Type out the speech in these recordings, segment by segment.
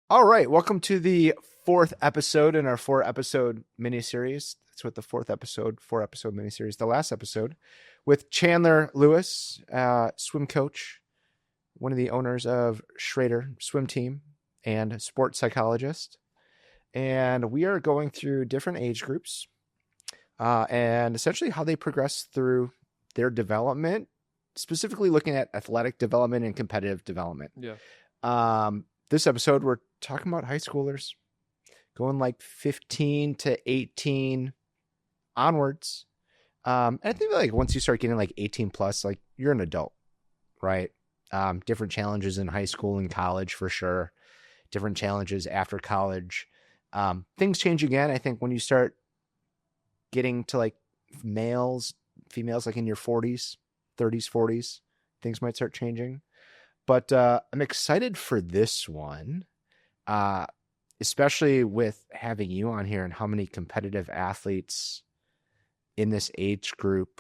All right, welcome to the fourth episode in our four-episode miniseries. That's what the four-episode miniseries, the last episode, with Chandler Lewis, swim coach, one of the owners of Schrader Swim Team, and sports psychologist. And we are going through different age groups and essentially how they progress through their development, specifically looking at athletic development and competitive development. Yeah. This episode, we're talking about high schoolers going like 15 to 18 onwards. And I think like once you start getting like 18 plus, like you're an adult, right? Different challenges in high school and college for sure. Different challenges after college. Things change again. I think when you start getting to like females, like in your 40s, 30s, 40s, things might start changing. But I'm excited for this one, especially with having you on here and how many competitive athletes in this age group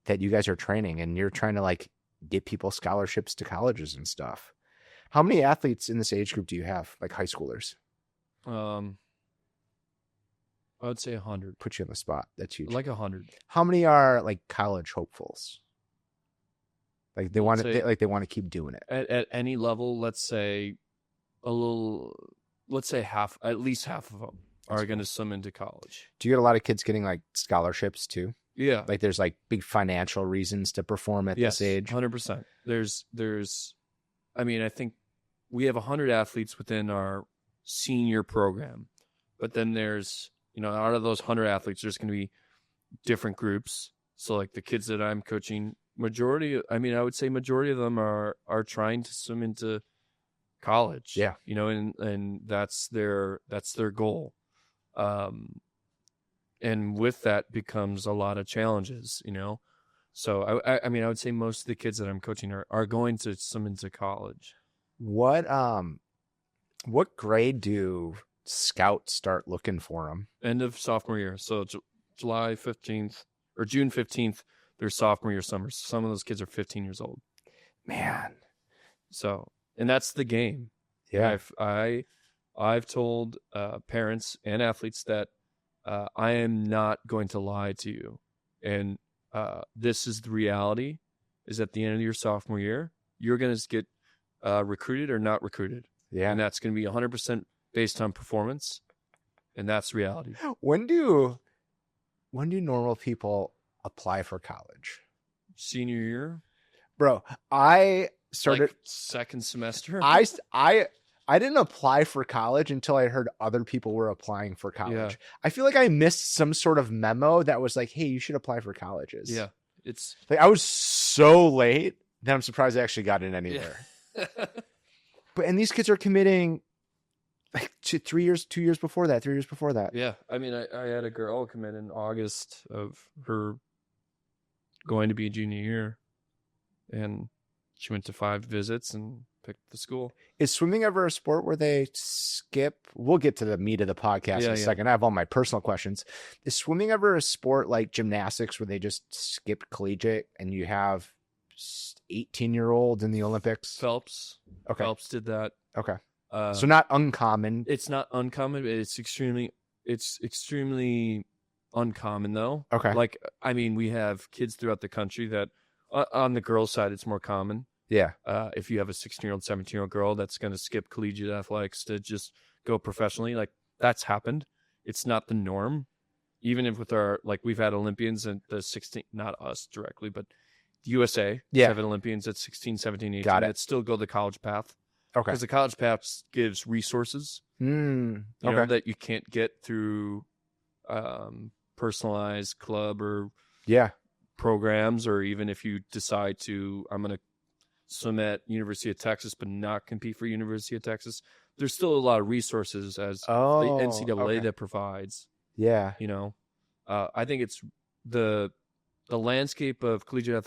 that you guys are training, and you're trying to like get people scholarships to colleges and stuff. How many athletes in this age group do you have, like high schoolers? I would say 100. Put you on the spot. That's huge. Like 100. How many are like college hopefuls? Like they want to, they want to keep doing it At any level. Let's say half, at least half of them are going to swim into college. Do you get a lot of kids getting like scholarships too? Yeah. Like there's like big financial reasons to perform at this age. 100%. I think we have 100 athletes within our senior program, but then there's, out of those 100 athletes, there's going to be different groups. So like the kids that I'm coaching, I would say majority of them are trying to swim into college. Yeah. And that's their goal. And with that becomes a lot of challenges, So I would say most of the kids that I'm coaching are going to swim into college. What grade do scouts start looking for them? End of sophomore year. So July 15th or June 15th, their sophomore year summer. Some of those kids are 15 years old. Man. So, and that's the game. Yeah. I've told parents and athletes that I am not going to lie to you. And this is the reality, is at the end of your sophomore year, you're going to get recruited or not recruited. Yeah. And that's going to be 100% based on performance. And that's reality. When do normal people apply for college? Senior year? Bro, I started like second semester. I didn't apply for college until I heard other people were applying for college. Yeah. I feel like I missed some sort of memo that was like, hey, you should apply for colleges. Yeah. It's like I was so late that I'm surprised I actually got in anywhere. Yeah. And these kids are committing like 2 years before that. Yeah. I had a girl commit in August of her going to be a junior year, and she went to 5 visits and picked the school. Is swimming ever a sport where they skip? We'll get to the meat of the podcast in a second. I have all my personal questions. Is swimming ever a sport like gymnastics where they just skip collegiate and you have 18-year-olds in the Olympics? Phelps. Okay. Phelps did that. Okay. So not uncommon. It's not uncommon, but it's extremely uncommon though. Okay. Like, we have kids throughout the country that on the girls' side, it's more common. Yeah. If you have a 16-year-old, 17-year-old girl that's going to skip collegiate athletics to just go professionally, like that's happened. It's not the norm. Even if with we've had Olympians and the 16, not us directly, but USA, have Olympians at 16, 17, 18 that still go the college path. Okay. Because the college path gives resources that you can't get through personalized club or programs, or even if you decide to, I'm going to swim at University of Texas but not compete for University of Texas, there's still a lot of resources as the NCAA that provides. Yeah. I think it's the landscape of collegiate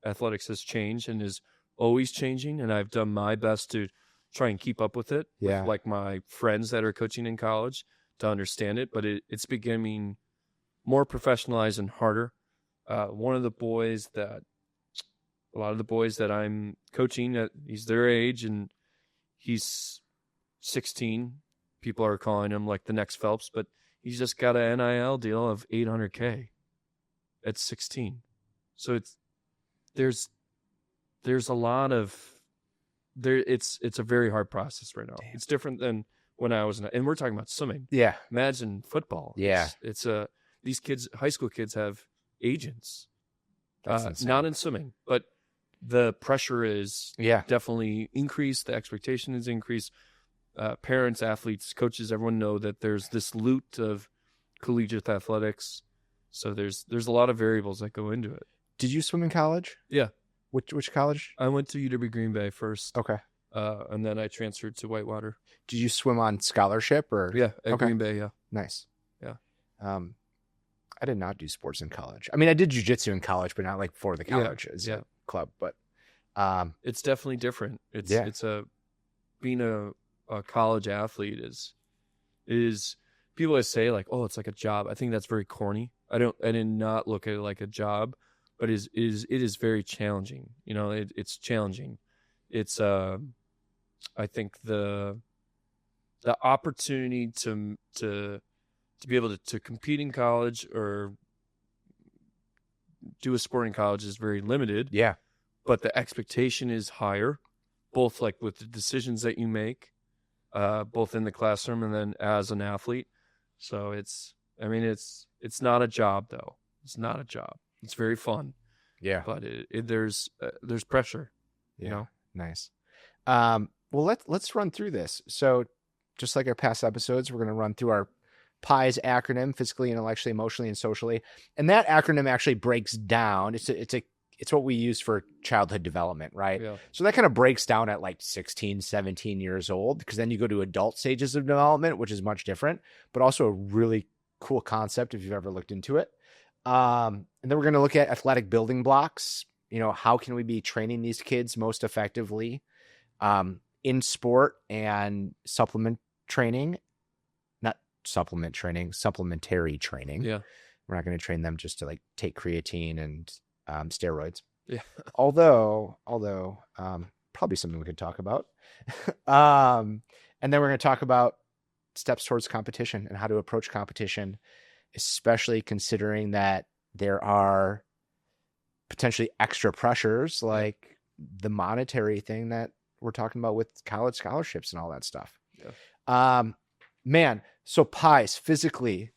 athletics has changed and is always changing, and I've done my best to try and keep up with it with like my friends that are coaching in college to understand it, but it's becoming more professionalized and harder. A lot of the boys that I'm coaching, he's their age, and he's 16. People are calling him like the next Phelps, but he's just got an NIL deal of $800K at 16. So there's a lot of there. It's a very hard process right now. Damn. It's different than when I was and we're talking about swimming. Yeah. Imagine football. Yeah. It's these kids, high school kids, have agents. Not in swimming, but the pressure is definitely increased. The expectation is increased. Parents, athletes, coaches, everyone know that there's this loot of collegiate athletics. So there's a lot of variables that go into it. Did you swim in college? Yeah. Which college? I went to UW Green Bay first. Okay. And then I transferred to Whitewater. Did you swim on scholarship or? Yeah, at Green Bay, yeah. Nice. Yeah. I did not do sports in college. I mean, I did jiu-jitsu in college, but not like for the college as a club. But it's definitely different. It's being a college athlete is people always say like, oh, it's like a job. I think that's very corny. I did not look at it like a job, but it is very challenging. You know, it's challenging. It's I think the opportunity to be able to compete in college or do a sport in college is very limited. Yeah. But the expectation is higher, both like with the decisions that you make, both in the classroom and then as an athlete. So it's not a job though. It's not a job. It's very fun. Yeah. But there's pressure. Yeah. You know? Nice. Well, let's run through this. So just like our past episodes, we're going to run through our PIES acronym: physically, intellectually, emotionally, and socially. And that acronym actually breaks down. It's what we use for childhood development, right? Yeah. So that kind of breaks down at like 16, 17 years old, because then you go to adult stages of development, which is much different, but also a really cool concept if you've ever looked into it. And then we're going to look at athletic building blocks. You know, how can we be training these kids most effectively in sport and supplementary training. Yeah. We're not going to train them just to like take creatine and steroids. Yeah. although probably something we could talk about. And then we're going to talk about steps towards competition and how to approach competition, especially considering that there are potentially extra pressures like the monetary thing that we're talking about with college scholarships and all that stuff. Yeah. Man, so PIES physically,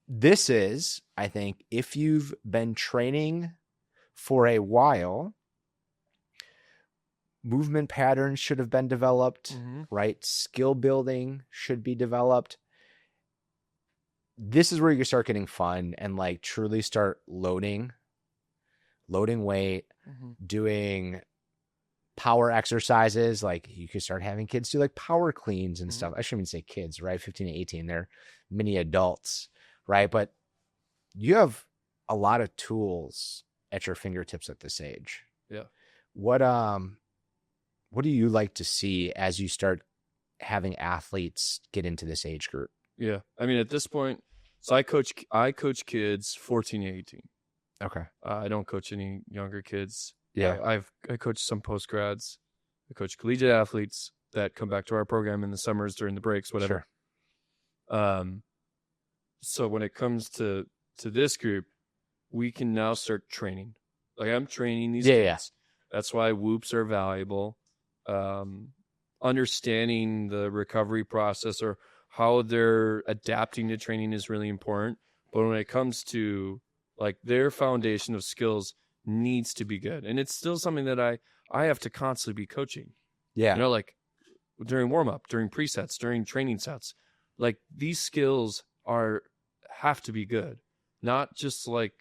this is, I think, if you've been training for a while, movement patterns should have been developed, right? Skill building should be developed. This is where you start getting fun and like truly start loading weight, doing power exercises. Like you could start having kids do like power cleans and stuff. I shouldn't even say kids, right? 15 to 18, they're mini adults, right? But you have a lot of tools at your fingertips at this age. Yeah. What do you like to see as you start having athletes get into this age group? Yeah. I mean, at this point, so I coach kids 14 to 18. Okay. I don't coach any younger kids. Yeah. I coach some post-grads. I coach collegiate athletes that come back to our program in the summers during the breaks, whatever. Sure. So when it comes to this group, we can now start training. Like I'm training these kids. Yeah. That's why whoops are valuable. Understanding the recovery process or how they're adapting to training is really important. But when it comes to like their foundation of skills needs to be good. And it's still something that I have to constantly be coaching. Yeah. You know, like during warm up, during presets, during training sets, like these skills have to be good. Not just like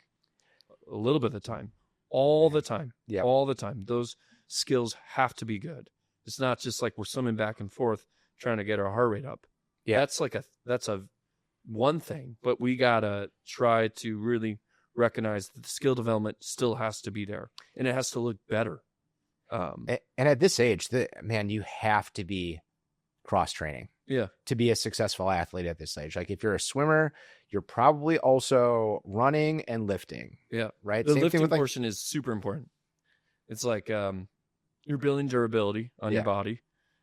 a little bit of the time, all the time. Yeah. All the time. Those skills have to be good. It's not just like we're swimming back and forth trying to get our heart rate up. Yeah. That's a one thing, but we gotta try to really recognize that the skill development still has to be there and it has to look better. And at this age, you have to be cross training. Yeah. To be a successful athlete at this age. Like if you're a swimmer, you're probably also running and lifting. Yeah. Right. The lifting portion is super important. It's like, you're building durability on your body.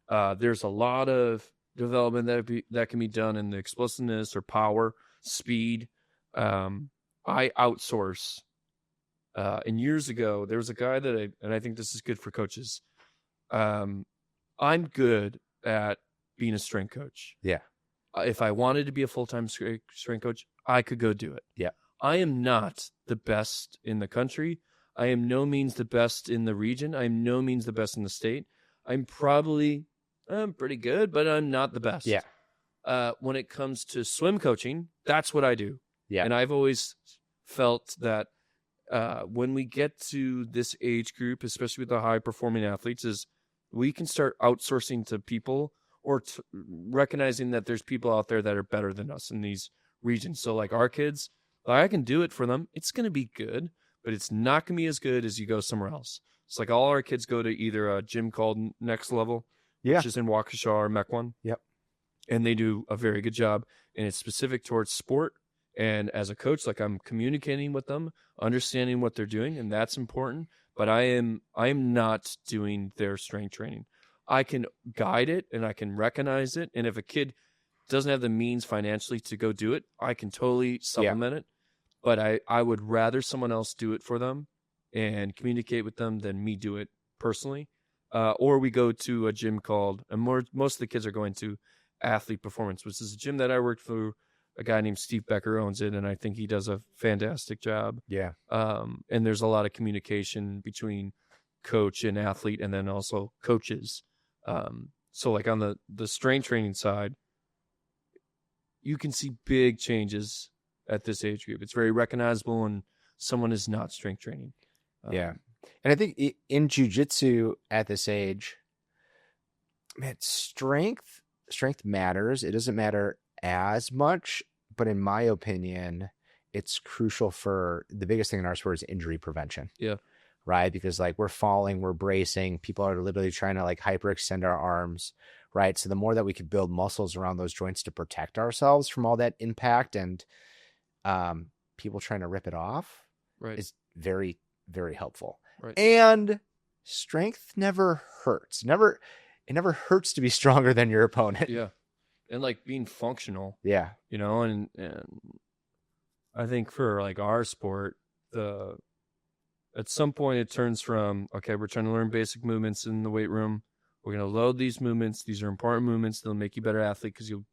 There's a lot of development that can be done in the explosiveness or power, speed. I outsource. And years ago, there was a guy and I think this is good for coaches. I'm good at being a strength coach. Yeah. If I wanted to be a full-time strength coach, I could go do it. Yeah. I am not the best in the country. I am no means the best in the region. I am no means the best in the state. I'm pretty good, but I'm not the best. Yeah. When it comes to swim coaching, that's what I do. Yeah. And I've always felt that when we get to this age group, especially with the high-performing athletes, is we can start outsourcing to people or recognizing that there's people out there that are better than us in these regions. So like our kids, I can do it for them. It's going to be good, but it's not going to be as good as you go somewhere else. It's like all our kids go to either a gym called Next Level, which is in Waukesha or Mequon. Yep. And they do a very good job. And it's specific towards sport. And as a coach, like I'm communicating with them, understanding what they're doing, and that's important. But I am not doing their strength training. I can guide it and I can recognize it. And if a kid doesn't have the means financially to go do it, I can totally supplement it. But I would rather someone else do it for them and communicate with them than me do it personally. Or we go to a gym called, and most of the kids are going to Athlete Performance, which is a gym that I worked for. A guy named Steve Becker owns it, and I think he does a fantastic job. Yeah. And there's a lot of communication between coach and athlete, and then also coaches. So like on the strength training side, you can see big changes at this age group. It's very recognizable when someone is not strength training. Yeah. And I think in jiu-jitsu at this age, man, strength matters. It doesn't matter as much, but in my opinion, it's crucial for the biggest thing in our sport is injury prevention. Yeah. Right. Because like we're falling, we're bracing, people are literally trying to like hyperextend our arms. Right. So the more that we could build muscles around those joints to protect ourselves from all that impact and people trying to rip it off is very, very helpful. Right. And strength never hurts. It never hurts to be stronger than your opponent. Yeah. And like being functional. Yeah. You know, and I think for like our sport, at some point it turns from, okay, we're trying to learn basic movements in the weight room. We're going to load these movements. These are important movements. They'll make you a better athlete because you'll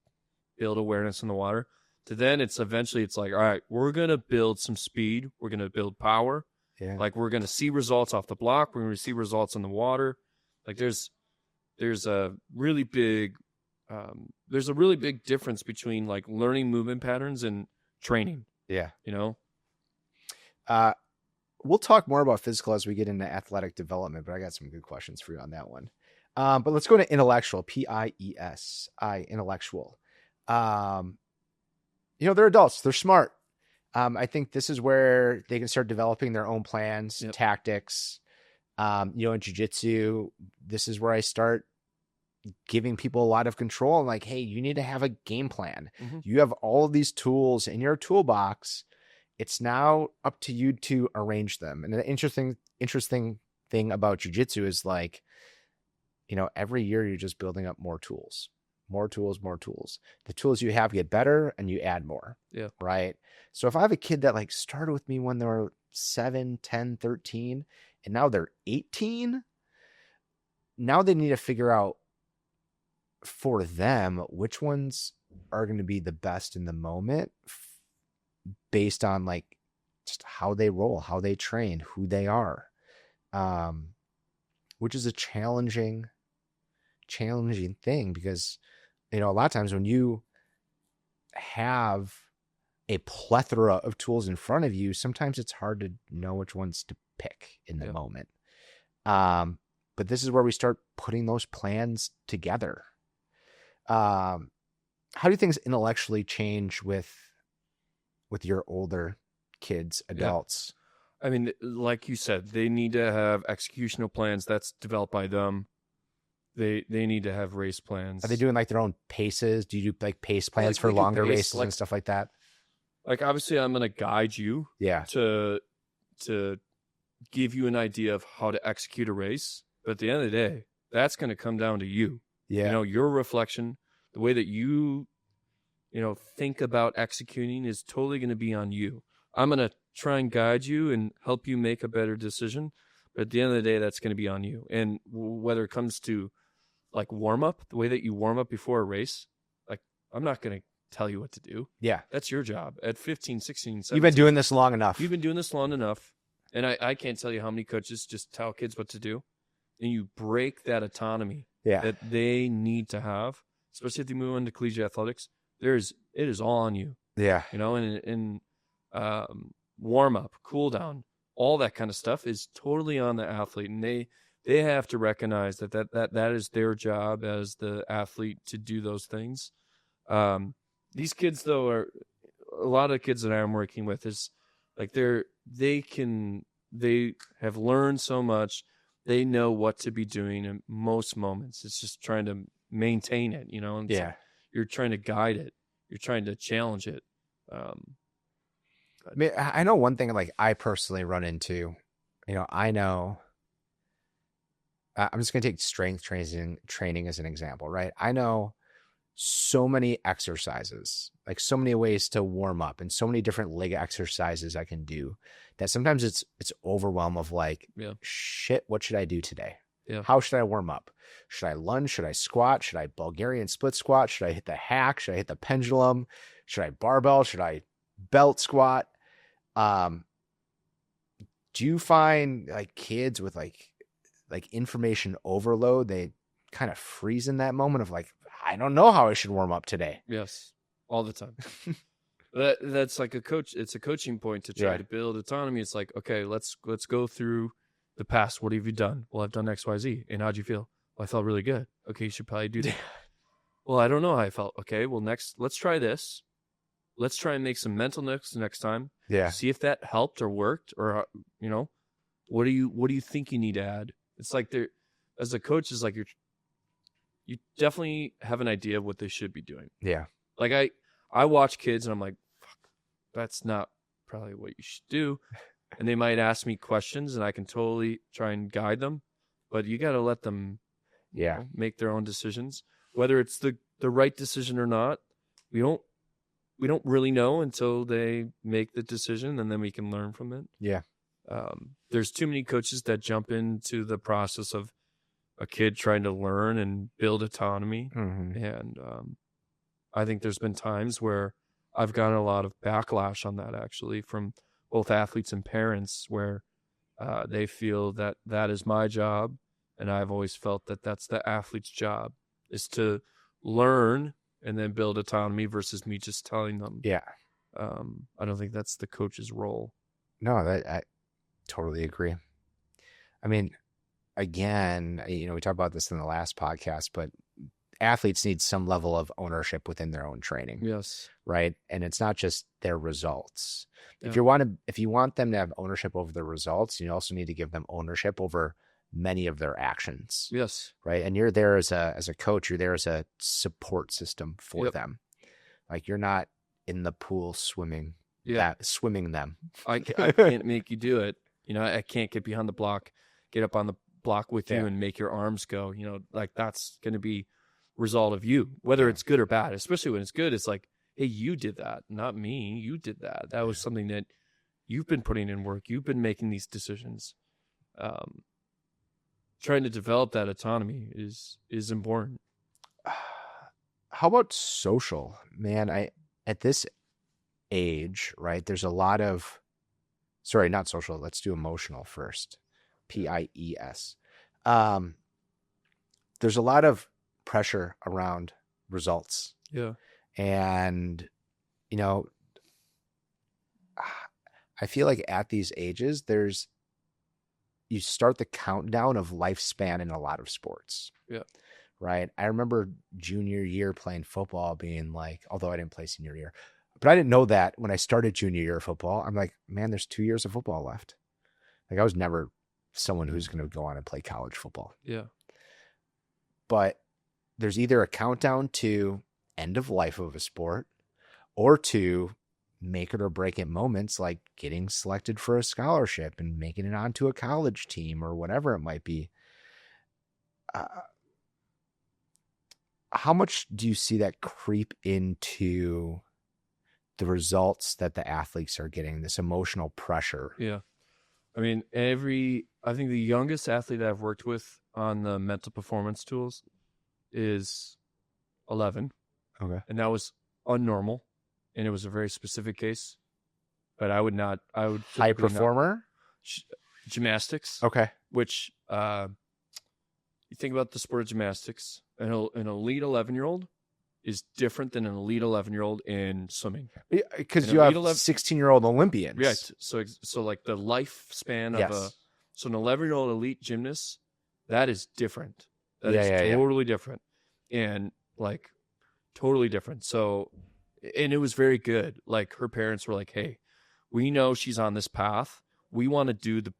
build awareness in the water. To then it's eventually like, all right, we're going to build some speed. We're going to build power. Yeah. Like we're going to see results off the block. We're going to see results in the water. Like there's a really big difference between like learning movement patterns and training. Yeah. You know? We'll talk more about physical as we get into athletic development, but I got some good questions for you on that one. But let's go to intellectual, P-I-E-S-I, intellectual. They're adults. They're smart. I think this is where they can start developing their own plans, tactics. In jiu-jitsu, this is where I start giving people a lot of control. I'm like, hey, you need to have a game plan. Mm-hmm. You have all of these tools in your toolbox. It's now up to you to arrange them. And the interesting thing about jiu-jitsu is like, every year you're just building up more tools. The tools you have get better and you add more. Yeah. Right. So if I have a kid that like started with me when they were 7, 10, 13, and now they're 18, now they need to figure out for them which ones are going to be the best in the moment based on like just how they roll, how they train, who they are, which is a challenging thing because, a lot of times when you have a plethora of tools in front of you, sometimes it's hard to know which ones to pick in the moment. But this is where we start putting those plans together. How do things intellectually change with your older kids, adults? Yeah. I mean, like you said, they need to have executional plans that's developed by them. They need to have race plans. Are they doing like their own paces? Do you do like pace plans for longer races and stuff like that? Like obviously I'm going to guide you to give you an idea of how to execute a race. But at the end of the day, that's going to come down to you. Yeah. You know, your reflection, the way that you think about executing is totally going to be on you. I'm going to try and guide you and help you make a better decision. But at the end of the day, that's going to be on you. And whether it comes to like warm up, the way that you warm up before a race, like I'm not going to tell you what to do. Yeah. That's your job. At 15, 16, 17. You've been doing this long enough. You've been doing this long enough. And I can't tell you how many coaches just tell kids what to do. And you break that autonomy that they need to have, especially if they move into collegiate athletics. It is all on you. Yeah. You know, and warm up, cool down, all that kind of stuff is totally on the athlete. And they have to recognize that is their job as the athlete to do those things. These kids though are a lot of the kids that I'm working with is like they have learned so much. They know what to be doing in most moments. It's just trying to maintain it, you know? And like you're trying to guide it. You're trying to challenge it. I mean, I know one thing like I personally run into, you know, I'm just going to take strength training as an example, right? I know so many exercises, like so many ways to warm up and so many different leg exercises I can do that sometimes it's overwhelm of like, shit, what should I do today? Yeah. How should I warm up? Should I lunge? Should I squat? Should I Bulgarian split squat? Should I hit the hack? Should I hit the pendulum? Should I barbell? Should I belt squat? Do you find like kids with like information overload, they kind of freeze in that moment of like, I don't know how I should warm up today? Yes, all the time. That's like a coach. It's a coaching point to try to build autonomy. It's like, okay, let's go through the past. What have you done? Well, I've done X, Y, Z. And how'd you feel? Well, I felt really good. Okay, you should probably do that. Well, I don't know how I felt. Okay, well, let's try this. Let's try and make some mental notes next time. Yeah. See if that helped or worked, or you know, what do you think you need to add? It's like as a coach, is like you definitely have an idea of what they should be doing. Yeah. Like I watch kids and I'm like, fuck, that's not probably what you should do. And they might ask me questions and I can totally try and guide them, but you got to let them make their own decisions. Whether it's the right decision or not, we don't really know until they make the decision, and then we can learn from it. Yeah. There's too many coaches that jump into the process of a kid trying to learn and build autonomy. Mm-hmm. And I think there's been times where I've gotten a lot of backlash on that, actually, from both athletes and parents, where they feel that is my job. And I've always felt that that's the athlete's job, is to learn and then build autonomy versus me just telling them. Yeah. I don't think that's the coach's role. No, I totally agree. I mean, again, you know, we talked about this in the last podcast, but athletes need some level of ownership within their own training. Yes. Right. And it's not just their results. Yeah. If you want them to have ownership over their results, you also need to give them ownership over many of their actions. Yes. Right. And you're there as a coach, you're there as a support system for them. Like you're not in the pool swimming them. I can't make you do it. You know, I can't get behind the block, get up on the block with you and make your arms go, you know, like that's going to be result of you, whether it's good or bad. Especially when it's good, it's like, hey, you did that, not me. You did that. That was something that you've been putting in work. You've been making these decisions. Trying to develop that autonomy is important. How about social? Man, at this age, right, there's a lot of, sorry, not social, let's do emotional first. PIES. There's a lot of pressure around results. Yeah. And, you know, I feel like at these ages, you start the countdown of lifespan in a lot of sports. Yeah. Right. I remember junior year playing football being like, although I didn't play senior year, but I didn't know that when I started junior year of football. I'm like, man, there's 2 years of football left. Like I was never someone who's going to go on and play college football. Yeah. But there's either a countdown to end of life of a sport or to make it or break it moments like getting selected for a scholarship and making it onto a college team or whatever it might be. how much do you see that creep into the results that the athletes are getting, this emotional pressure? Yeah. I mean, I think the youngest athlete I've worked with on the mental performance tools is 11. Okay. And that was unnormal. And it was a very specific case. But I would high performer? Gymnastics. Okay. Which, you think about the sport of gymnastics, an elite 11-year-old is different than an elite 11-year-old in swimming. Because you have 16-year-old Olympians. Right. So like the lifespan of so an 11-year-old elite gymnast, that is different. That is totally different. And like totally different. So, and it was very good. Like her parents were like, hey, we know she's on this path. We want to do the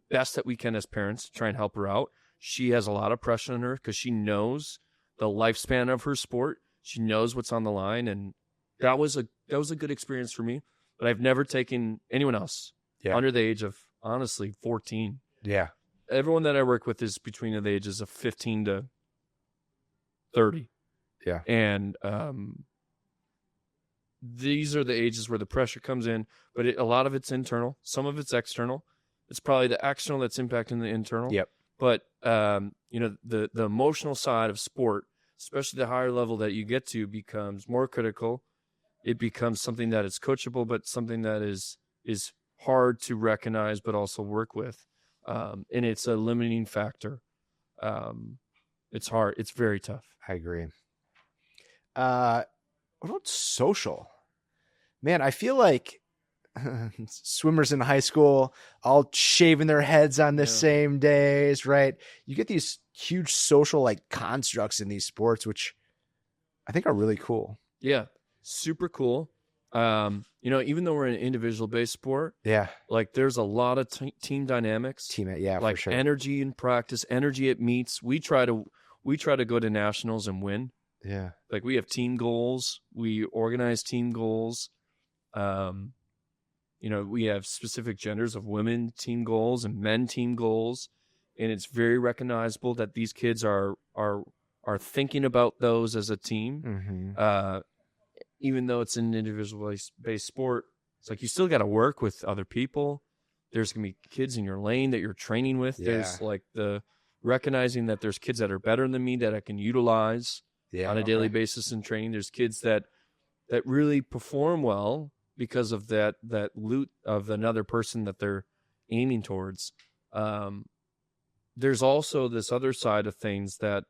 best that we can as parents to try and help her out. She has a lot of pressure on her because she knows the lifespan of her sport. She knows what's on the line, and that was a good experience for me. But I've never taken anyone else under the age of, honestly, 14. Yeah. Everyone that I work with is between the ages of 15 to 30. Yeah. And these are the ages where the pressure comes in, but a lot of it's internal. Some of it's external. It's probably the external that's impacting the internal. Yep. But, the emotional side of sport, especially the higher level that you get to, becomes more critical. It becomes something that is coachable, but something that is hard to recognize, but also work with. And it's a limiting factor. It's hard. It's very tough. I agree. What about social? Man, I feel like swimmers in high school all shaving their heads on the same days, right? You get these huge social like constructs in these sports, which I think are really cool. Yeah, super cool. Even though we're an individual based sport, like there's a lot of team dynamics, like for sure. Energy in practice, energy at meets. We try to go to nationals and win. Yeah, like we have team goals. We organize team goals. We have specific genders of women team goals and men team goals, and it's very recognizable that these kids are thinking about those as a team. Mm-hmm. Even though it's an individual-based sport, it's like you still got to work with other people. There's going to be kids in your lane that you're training with. Yeah. There's like the recognizing that there's kids that are better than me that I can utilize on a daily basis in training. There's kids that really perform well because of that loot of another person that they're aiming towards. There's also this other side of things that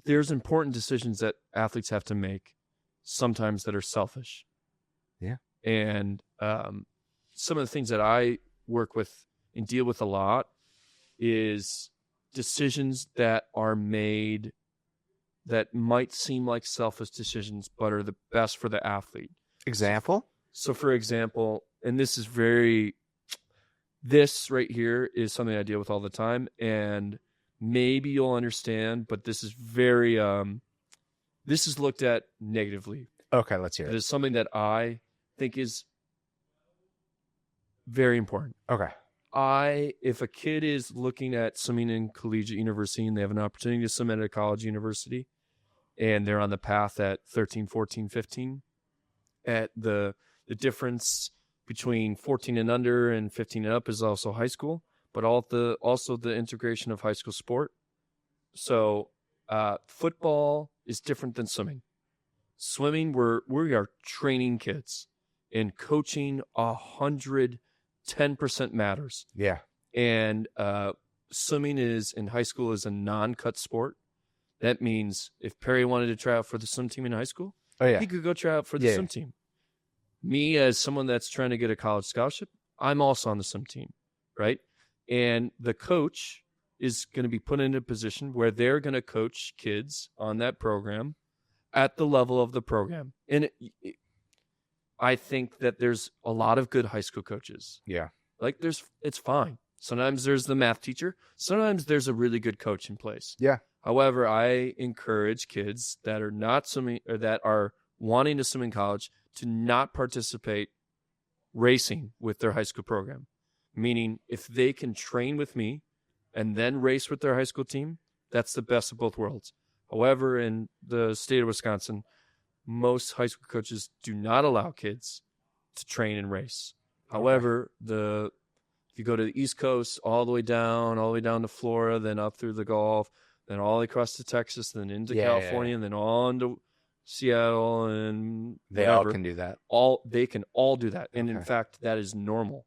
there's important decisions that athletes have to make sometimes that are selfish. Yeah. And some of the things that I work with and deal with a lot is decisions that are made that might seem like selfish decisions, but are the best for the athlete. Example? So for example, and this right here is something I deal with all the time, and maybe you'll understand, but this is very, this is looked at negatively. Okay, let's hear it. It is something that I think is very important. Okay. If a kid is looking at swimming in collegiate university and they have an opportunity to swim at a college university and they're on the path at 13, 14, 15, at the difference between 14 and under and 15 and up is also high school, but also the integration of high school sport. So football is different than swimming. Swimming, we are training kids, and coaching 110% matters. Yeah. And swimming in high school is a non-cut sport. That means if Perry wanted to try out for the swim team in high school, he could go try out for the swim team. Me, as someone that's trying to get a college scholarship, I'm also on the swim team, right? And the coach is going to be put in a position where they're going to coach kids on that program at the level of the program. And I think that there's a lot of good high school coaches. Yeah. Like it's fine. Sometimes there's the math teacher. Sometimes there's a really good coach in place. Yeah. However, I encourage kids that are not swimming or that are wanting to swim in college to not participate racing with their high school program. Meaning if they can train with me and then race with their high school team, that's the best of both worlds. However, in the state of Wisconsin, most high school coaches do not allow kids to train and race. However, if you go to the East Coast, all the way down to Florida, then up through the Gulf, then all across to Texas, then into California, and then on to Seattle, and they all can do that. They can all do that, and in fact, that is normal.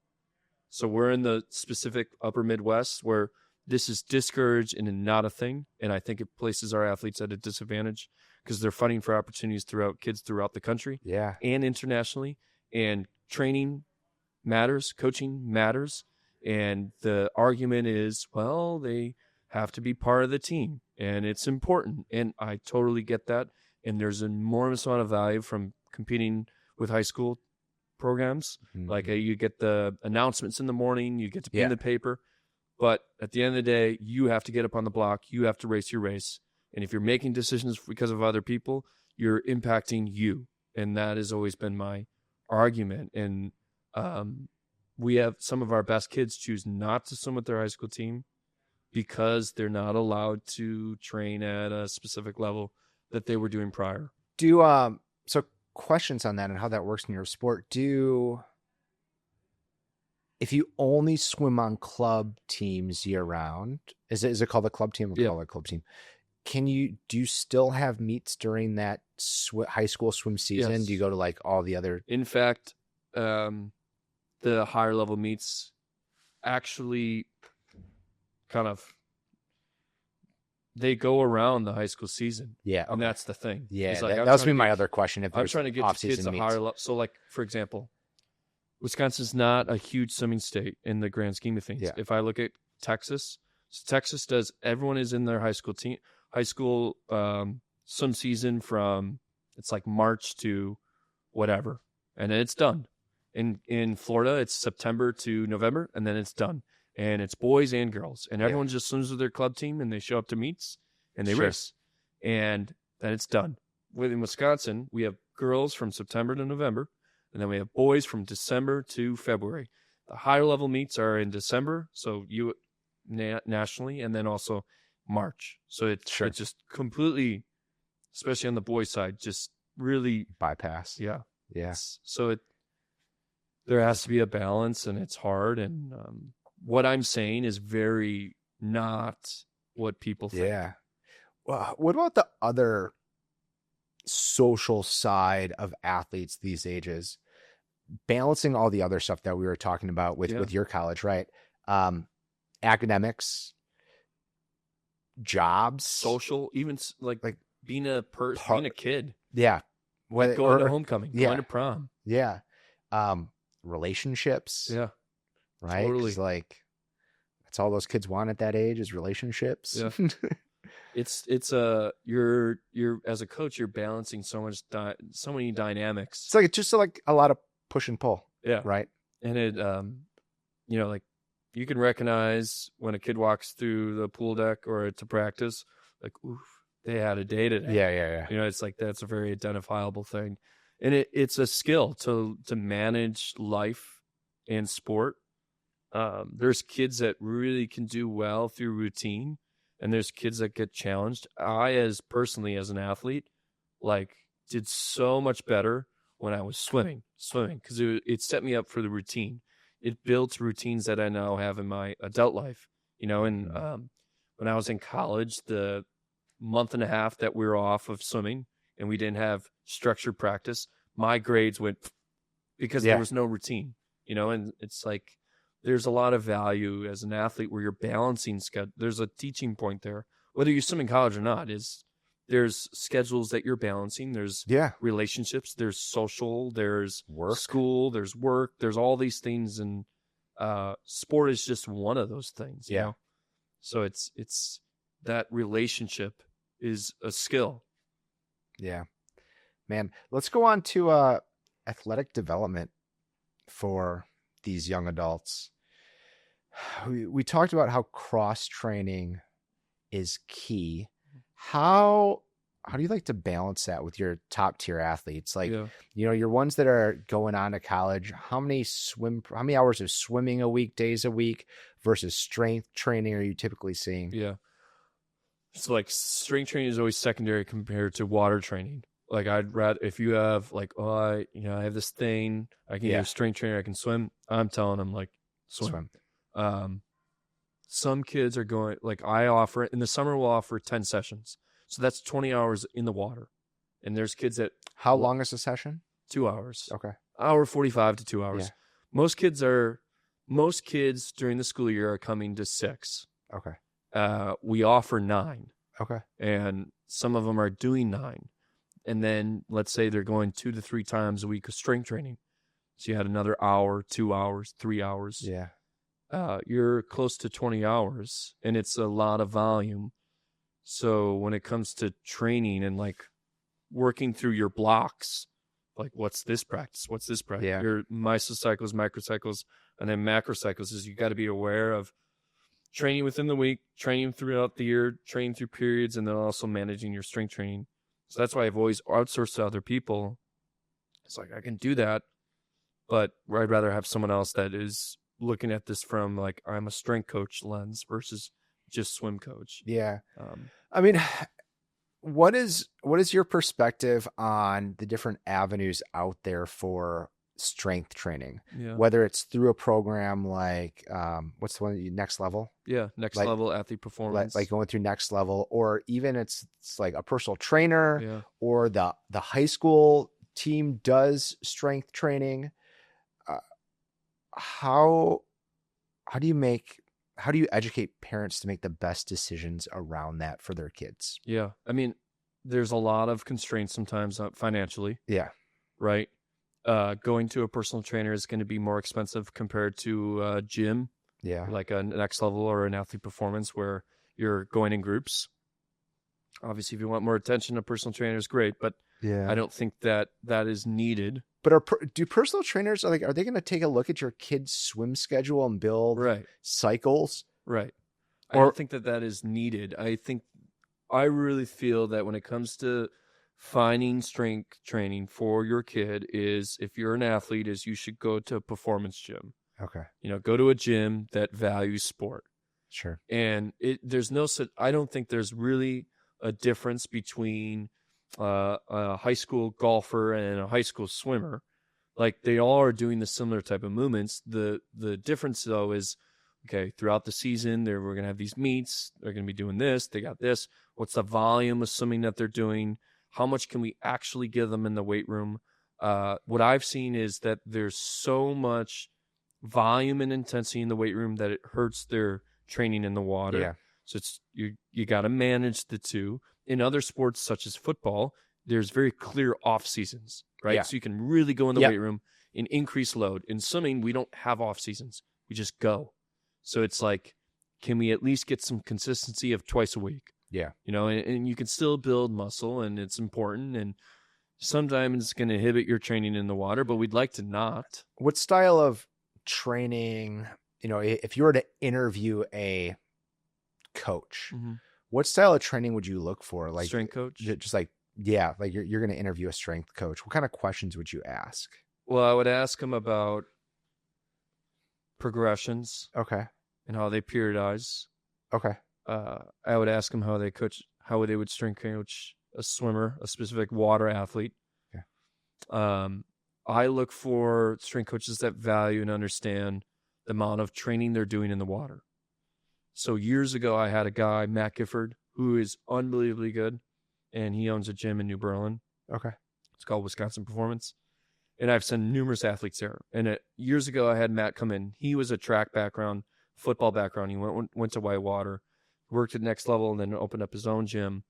So we're in the specific upper Midwest where this is discouraged and not a thing, and I think it places our athletes at a disadvantage because they're fighting for opportunities kids throughout the country, and internationally, and training matters, coaching matters, and the argument is, well, they have to be part of the team, and it's important, and I totally get that, and there's an enormous amount of value from competing with high school programs. Like you get the announcements in the morning, you get to be in the paper, but at the end of the day, you have to get up on the block, you have to race your race, and if you're making decisions because of other people, you're impacting you, and that has always been my argument. And we have some of our best kids choose not to swim with their high school team because they're not allowed to train at a specific level that they were doing prior. So questions on that and how that works in your sport. If you only swim on club teams year round, is it called a club team or called a club team? Do you still have meets during that high school swim season? Yes. Do you go to like all the other? In fact, the higher level meets actually they go around the high school season. Yeah. And that's the thing. Yeah. That was my other question. If I'm trying to get the kids a higher level. So like, for example, Wisconsin's not a huge swimming state in the grand scheme of things. Yeah. If I look at Texas, everyone is in their high school swim season from, it's like March to whatever. And then it's done. In Florida, it's September to November, and then it's done. And it's boys and girls. And everyone just swims with their club team, and they show up to meets, and they race. And then it's done. In Wisconsin, we have girls from September to November, and then we have boys from December to February. The higher level meets are in December, so nationally, and then also March. So it's just completely, especially on the boys' side, just really bypass. Yeah. Yes. So there has to be a balance, and it's hard. And what I'm saying is very not what people think. Yeah. Well, what about the other social side of athletes these ages? Balancing all the other stuff that we were talking about with your college, right? Academics, jobs, social, even like being a being a kid. Yeah. Going to homecoming, going to prom. Yeah. Relationships. Yeah. Right. Totally. Like that's all those kids want at that age is relationships. Yeah. It's you're as a coach, you're balancing so many dynamics. It's like just like a lot of push and pull. Yeah. Right. And it like you can recognize when a kid walks through the pool deck or to practice, like, oof, they had a day today. Yeah. It's like that's a very identifiable thing. And it's a skill to manage life and sport. There's kids that really can do well through routine, and there's kids that get challenged. I, personally as an athlete, did so much better when I was swimming because it set me up for the routine. It built routines that I now have in my adult life. And when I was in college, the month and a half that we were off of swimming and we didn't have structured practice, my grades went because there was no routine, and it's like there's a lot of value as an athlete where you're balancing schedule. There's a teaching point there, whether you swim in college or not, there's schedules that you're balancing. There's relationships, there's social, there's school, there's work, there's all these things. And sport is just one of those things. You know? So it's that relationship is a skill. Yeah, man, let's go on to athletic development for these young adults. We talked about how cross training is key. How do you like to balance that with your top tier athletes? Your ones that are going on to college, how many hours of swimming days a week versus strength training are you typically seeing? Yeah. So like strength training is always secondary compared to water training. Like I'd rather, if you have like, oh, I have this thing, I can get a strength trainer, I can swim. I'm telling them like swim. Some kids are going, like I offer in the summer, we'll offer 10 sessions. So that's 20 hours in the water. And there's kids that. How long is the session? 2 hours. Okay. Hour 45 to 2 hours. Yeah. Most kids during the school year are coming to 6. Okay. We offer 9. Okay. And some of them are doing 9. And then let's say they're going 2 to 3 times a week of strength training. So you had another hour, 2 hours, 3 hours. Yeah. You're close to 20 hours, and it's a lot of volume. So when it comes to training and like working through your blocks, like what's this practice? What's this practice? Yeah. Your mesocycles, microcycles, and then macrocycles is you got to be aware of training within the week, training throughout the year, training through periods, and then also managing your strength training. So that's why I've always outsourced to other people. It's like I can do that, but I'd rather have someone else that is looking at this from like I'm a strength coach lens versus just swim coach. Yeah. I mean, what is your perspective on the different avenues out there for strength training? Yeah. Whether it's through a program like what's the one, Next Level? Yeah, Next Level Athlete Performance. Like going through Next Level, or even it's like a personal trainer, or the high school team does strength training. How do you educate parents to make the best decisions around that for their kids? Yeah. I mean, there's a lot of constraints sometimes financially. Yeah. Right. Going to a personal trainer is going to be more expensive compared to a gym. Yeah. Like a Next Level or an Athlete Performance where you're going in groups. Obviously, if you want more attention, a personal trainer is great, but I don't think that is needed. But do personal trainers, are they going to take a look at your kid's swim schedule and build cycles? Right. I don't think that is needed. I really feel that when it comes to finding strength training for your kid is, if you're an athlete, is you should go to a performance gym. Okay. Go to a gym that values sport. Sure. And I don't think there's really a difference between a high school golfer and a high school swimmer. Like they all are doing the similar type of movements. The difference though is, okay, throughout the season we're going to have these meets. They're going to be doing this. They got this. What's the volume of swimming that they're doing? How much can we actually give them in the weight room? What I've seen is that there's so much volume and intensity in the weight room that it hurts their training in the water. Yeah. So it's you got to manage the two. In other sports such as football, there's very clear off seasons, right? Yeah. So you can really go in the weight room and increase load. In swimming, we don't have off seasons. We just go. So it's like, can we at least get some consistency of twice a week? Yeah. And you can still build muscle, and it's important. And sometimes it's going to inhibit your training in the water, but we'd like to not. What style of training, if you were to interview a coach, what style of training would you look for? Like strength coach? Just like, yeah, like you're going to interview a strength coach. What kind of questions would you ask? Well, I would ask them about progressions. Okay. And how they periodize. Okay. I would ask them how they would strength coach a swimmer, a specific water athlete. Okay. I look for strength coaches that value and understand the amount of training they're doing in the water. So years ago, I had a guy, Matt Gifford, who is unbelievably good, and he owns a gym in New Berlin. Okay. It's called Wisconsin Performance. And I've sent numerous athletes there. And years ago, I had Matt come in. He was a track background, football background. He went to Whitewater, worked at Next Level, and then opened up his own gym.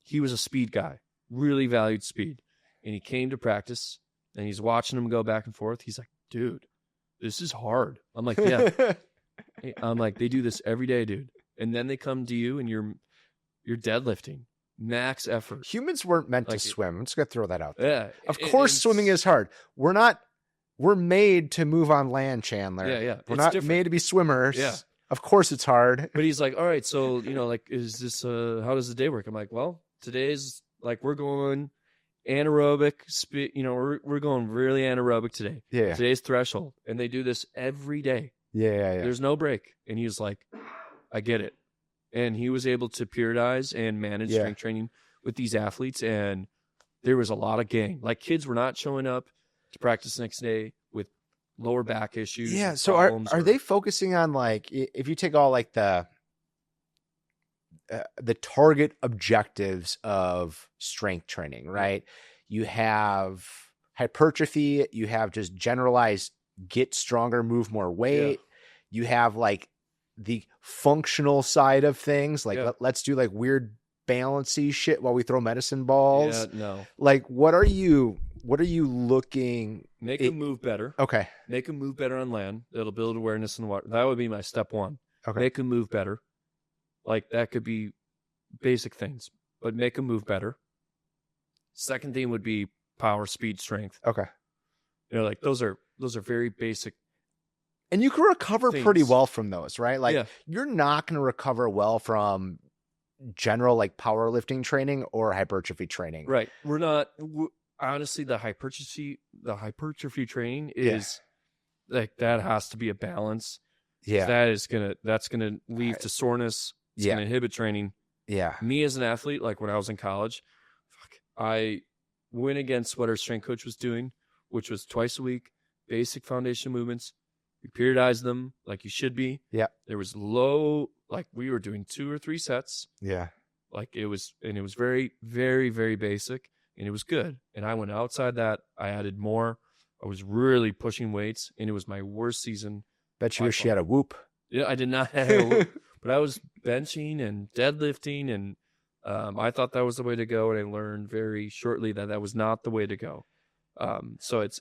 He was a speed guy, really valued speed. And he came to practice, and he's watching them go back and forth. He's like, dude, this is hard. I'm like, yeah. I'm like, they do this every day, dude. And then they come to you, and you're deadlifting. Max effort. Humans weren't meant to swim. I'm just going to throw that out there. Yeah. Of course, swimming is hard. We're made to move on land, Chandler. Yeah. We're not made to be swimmers. Yeah. Of course it's hard. But he's like, all right, so, is this, how does the day work? I'm like, well, today's like, we're going anaerobic speed, we're going really anaerobic today. Yeah. Today's threshold. And they do this every day. Yeah. There's no break. And he's like, I get it. and he was able to periodize and manage strength training with these athletes, and there was a lot of gain. Like, kids were not showing up to practice next day with lower back issues. Yeah. So are they focusing on, like, if you take all like the target objectives of strength training, right? You have hypertrophy, you have just generalized get stronger, move more weight. You have like the functional side of things, like let's do like weird balancy shit while we throw medicine balls. Yeah, no. Like, what are you looking? Make them move better. Okay. Make them move better on land. That'll build awareness in the water. That would be my step one. Okay. Make them move better. Like, that could be basic things, but make them move better. Second thing would be power, speed, strength. Okay. You know, like those are very basic. And you can recover pretty well from those, right? Like, you're not going to recover well from general like powerlifting training or hypertrophy training. Right. Honestly, the hypertrophy training is like, that has to be a balance. Yeah. That's going to lead to soreness. It's going to inhibit training. Yeah. Me as an athlete, like when I was in college, I went against what our strength coach was doing, which was twice a week, basic foundation movements. We periodized them like you should be. Yeah. There was low, like we were doing 2 or 3 sets. Yeah. Like it was very, very, very basic, and it was good. And I went outside that. I added more. I was really pushing weights, and it was my worst season. Bet you wish you had a whoop. Yeah, I did not have a whoop, but I was benching and deadlifting, and I thought that was the way to go. And I learned very shortly that was not the way to go. So it's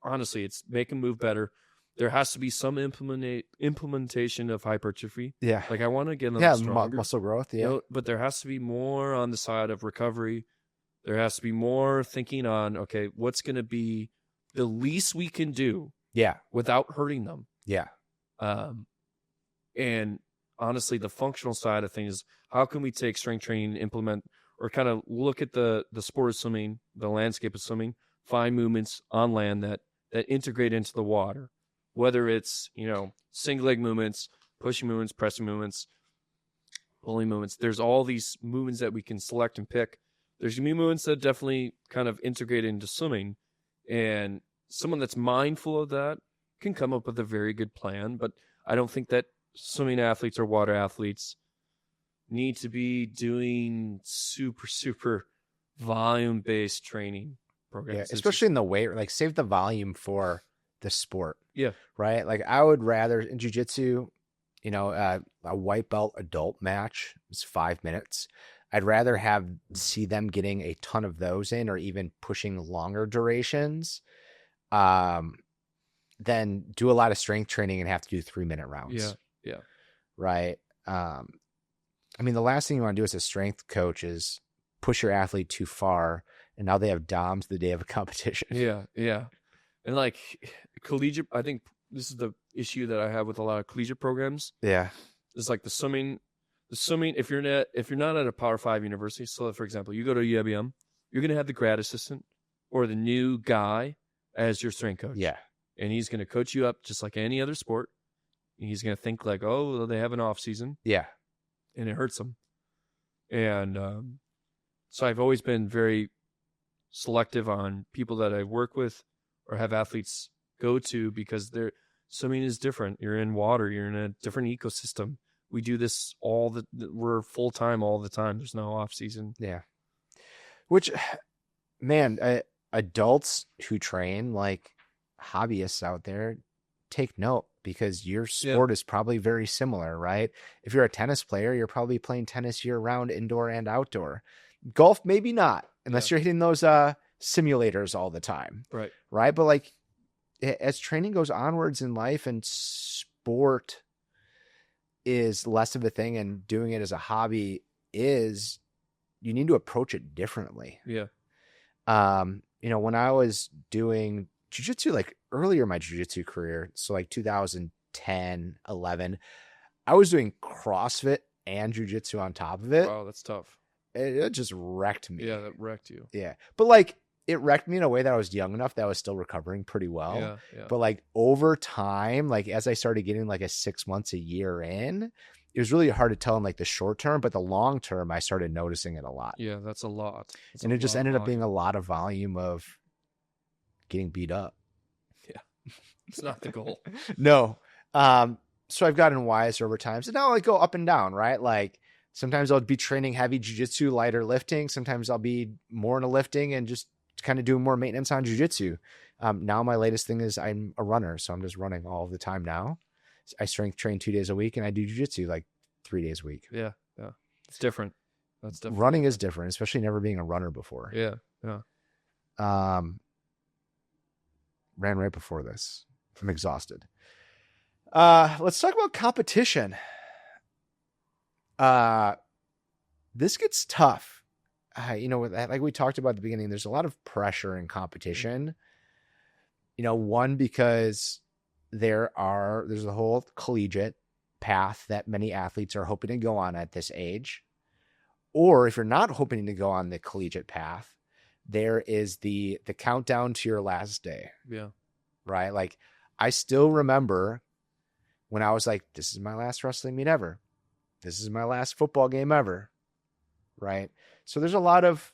honestly, it's make them move better. There has to be some implementation of hypertrophy. Yeah. Like, I want to get them stronger. Muscle growth. Yeah. You know, but there has to be more on the side of recovery. There has to be more thinking on, okay, what's going to be the least we can do without hurting them. Yeah. And honestly, the functional side of things, how can we take strength training and implement, or kind of look at the sport of swimming, the landscape of swimming, find movements on land that integrate into the water. Whether it's, you know, single leg movements, pushing movements, pressing movements, pulling movements. There's all these movements that we can select and pick. There's going to be movements that definitely kind of integrate into swimming. And someone that's mindful of that can come up with a very good plan. But I don't think that swimming athletes or water athletes need to be doing super, super volume-based training programs. Yeah, especially in the weight, like, save the volume for the sport. Yeah. Right. Like, I would rather in jiu-jitsu, you know, a white belt adult match is 5 minutes. I'd rather see them getting a ton of those in, or even pushing longer durations, than do a lot of strength training and have to do 3-minute rounds. Yeah. Yeah. Right. I mean, the last thing you want to do as a strength coach is push your athlete too far, and now they have DOMs the day of a competition. Yeah. Yeah. And like collegiate, I think this is the issue that I have with a lot of collegiate programs. Yeah. It's like the swimming, if you're not at a Power 5 university, so for example, you go to UWM, you're going to have the grad assistant or the new guy as your strength coach. Yeah. And he's going to coach you up just like any other sport. And he's going to think like, oh, well, they have an off season. Yeah. And it hurts them. And so I've always been very selective on people that I work with or have athletes go to, because swimming is different. You're in water. You're in a different ecosystem. We do this we're full time all the time. There's no off season. Yeah. Which, man, adults who train, like hobbyists out there, take note, because your sport is probably very similar, right? If you're a tennis player, you're probably playing tennis year round, indoor and outdoor. Golf, maybe not, unless you're hitting those simulators all the time. Right. Right. But like, as training goes onwards in life and sport is less of a thing, and doing it as a hobby is, you need to approach it differently. Yeah. You know, when I was doing jiu-jitsu, like earlier in my jiu-jitsu career, so like 2010, 11, I was doing CrossFit and jiu-jitsu on top of it. Wow, that's tough. It just wrecked me. Yeah, that wrecked you. Yeah. But like, it wrecked me in a way that I was young enough that I was still recovering pretty well. Yeah. But like over time, like as I started getting like a 6 months, a year in, it was really hard to tell in like the short term, but the long term, I started noticing it a lot. Yeah, that's a lot. And it just ended up being a lot of volume of getting beat up. Yeah. It's not the goal. No. So I've gotten wiser over time. So now I go up and down, right? Like sometimes I'll be training heavy jiu-jitsu, lighter lifting. Sometimes I'll be more into lifting and just kind of doing more maintenance on jiu-jitsu. Now my latest thing is I'm a runner. So I'm just running all the time now. I strength train 2 days a week and I do jiu-jitsu like 3 days a week. Yeah. Yeah. It's different. That's different. Running is different, especially never being a runner before. Yeah. Yeah. Ran right before this. I'm exhausted. Let's talk about competition. This gets tough. Like we talked about at the beginning, there's a lot of pressure in competition. One, because there's a whole collegiate path that many athletes are hoping to go on at this age. Or if you're not hoping to go on the collegiate path, there is the countdown to your last day. Yeah. Right? Like I still remember when I was like, this is my last wrestling meet ever. This is my last football game ever. Right? So there's a lot of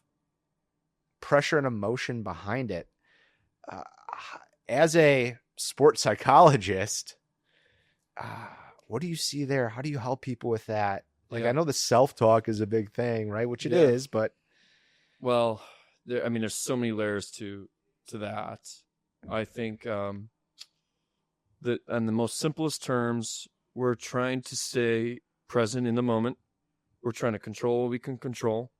pressure and emotion behind it. As a sports psychologist, what do you see there? How do you help people with that? Like, I know the self-talk is a big thing, right? Which it is, but. Well, there's so many layers to that. I think that in the most simplest terms, we're trying to stay present in the moment. We're trying to control what we can control.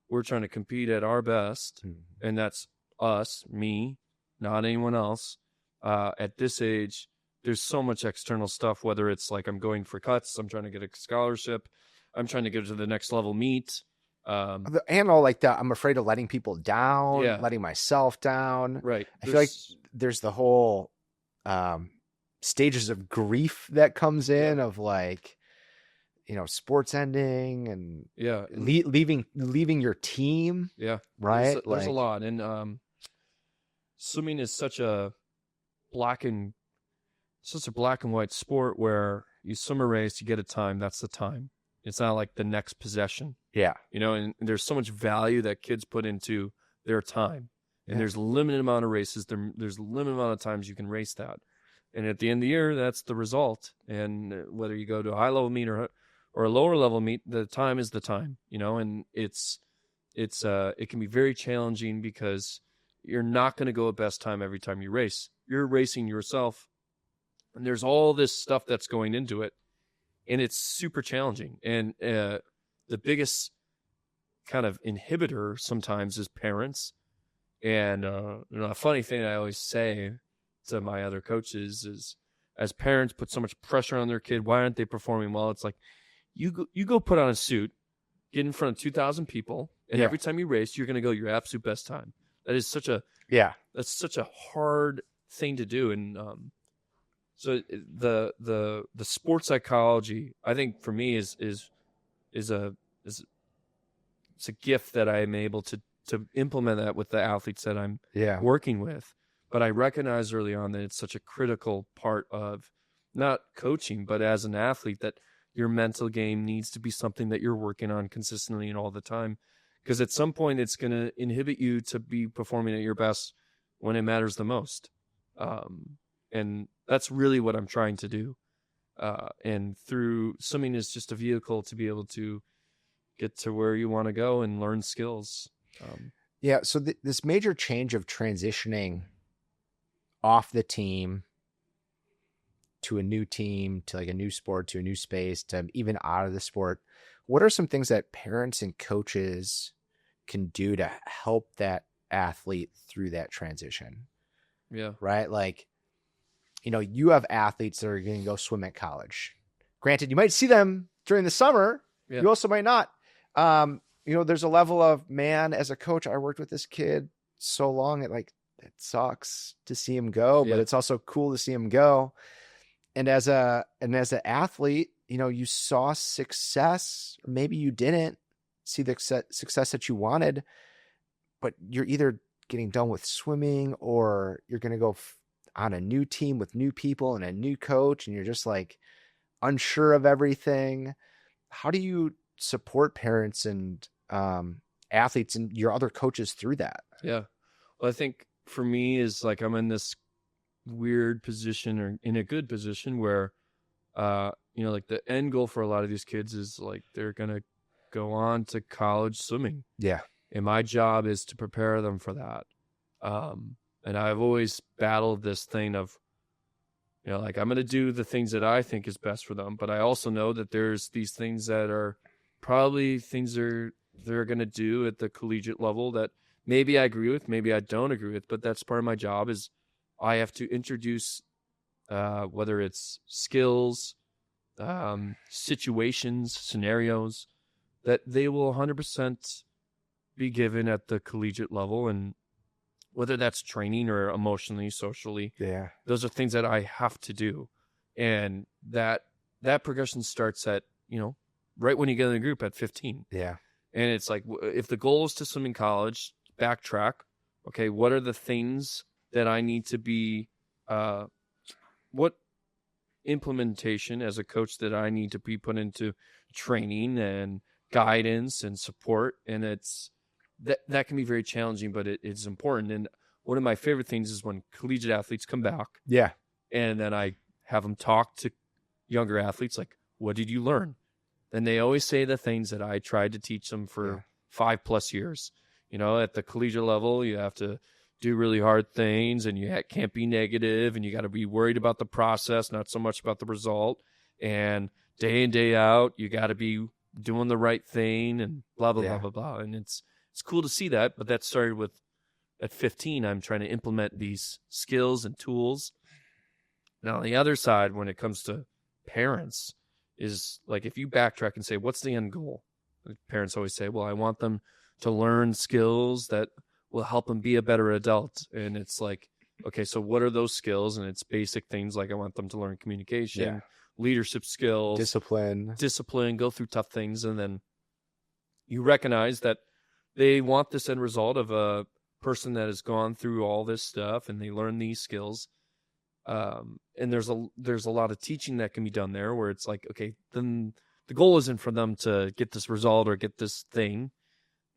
We're trying to compete at our best. Mm-hmm. And that's us, me, not anyone else. At this age, there's so much external stuff, whether it's like I'm going for cuts, I'm trying to get a scholarship, I'm trying to get to the next level meet. And all like that, I'm afraid of letting people down, letting myself down. Right. I feel like there's the whole stages of grief that comes in of like, sports ending and leaving your team. Yeah. Right. There's a lot. And swimming is such a black and white sport where you swim a race, you get a time, that's the time. It's not like the next possession. Yeah. And there's so much value that kids put into their time. And there's a limited amount of races. There's a limited amount of times you can race that. And at the end of the year, that's the result. And whether you go to a high level meet or a lower level meet, the time is the time, and it can be very challenging because you're not going to go at best time every time you race. You're racing yourself. And there's all this stuff that's going into it. And it's super challenging. And the biggest kind of inhibitor sometimes is parents. And a funny thing I always say to my other coaches is, as parents put so much pressure on their kid, why aren't they performing well? It's like, you go put on a suit, get in front of 2,000 people, and every time you race, you're going to go your absolute best time. That is such a hard thing to do. And so the sports psychology, I think for me is a gift that I am able to implement that with the athletes that I'm working with. But I recognize early on that it's such a critical part of not coaching, but as an athlete, that your mental game needs to be something that you're working on consistently and all the time. Because at some point it's going to inhibit you to be performing at your best when it matters the most. And that's really what I'm trying to do. And through swimming is just a vehicle to be able to get to where you want to go and learn skills. So this major change of transitioning off the team to a new team, to like a new sport, to a new space, to even out of the sport, what are some things that parents and coaches can do to help that athlete through that transition? Yeah. Right? Like, you have athletes that are going to go swim at college. Granted, you might see them during the summer. Yeah. You also might not. There's a level of, man, as a coach, I worked with this kid so long, it sucks to see him go, but it's also cool to see him go. And as an athlete, you saw success, or maybe you didn't see the success that you wanted, but you're either getting done with swimming or you're going to go on a new team with new people and a new coach, and you're just like unsure of everything. how do you support parents and athletes and your other coaches through that? Yeah. Well, I think for me is like I'm in this weird position or in a good position where, like the end goal for a lot of these kids is like they're going to go on to college swimming. Yeah. And my job is to prepare them for that. And I've always battled this thing of, like I'm going to do the things that I think is best for them. But I also know that there's these things that are probably things they're going to do at the collegiate level that maybe I agree with, maybe I don't agree with. But that's part of my job is I have to introduce whether it's skills, situations, scenarios that they will 100% be given at the collegiate level, and whether that's training or emotionally, socially, those are things that I have to do. And that progression starts at, right when you get in the group at 15. Yeah. And it's like, if the goal is to swim in college, backtrack. Okay, what are the things that I need to be, what implementation as a coach that I need to be put into training and guidance and support? And it's, that can be very challenging, but it's important. And one of my favorite things is when collegiate athletes come back. Yeah. And then I have them talk to younger athletes, like, what did you learn? And they always say the things that I tried to teach them for 5+ years. At the collegiate level, you have to do really hard things, and you can't be negative, and you got to be worried about the process, not so much about the result. And day in, day out, you got to be doing the right thing and blah, blah, blah, blah, blah. And it's cool to see that, but that started with at 15, I'm trying to implement these skills and tools. Now, on the other side, when it comes to parents, is like if you backtrack and say, what's the end goal? Parents always say, well, I want them to learn skills that will help them be a better adult. And it's like, okay, so what are those skills? And it's basic things like I want them to learn communication, leadership skills, discipline, go through tough things. And then you recognize that they want this end result of a person that has gone through all this stuff and they learn these skills. And there's a lot of teaching that can be done there where it's like, okay, then the goal isn't for them to get this result or get this thing.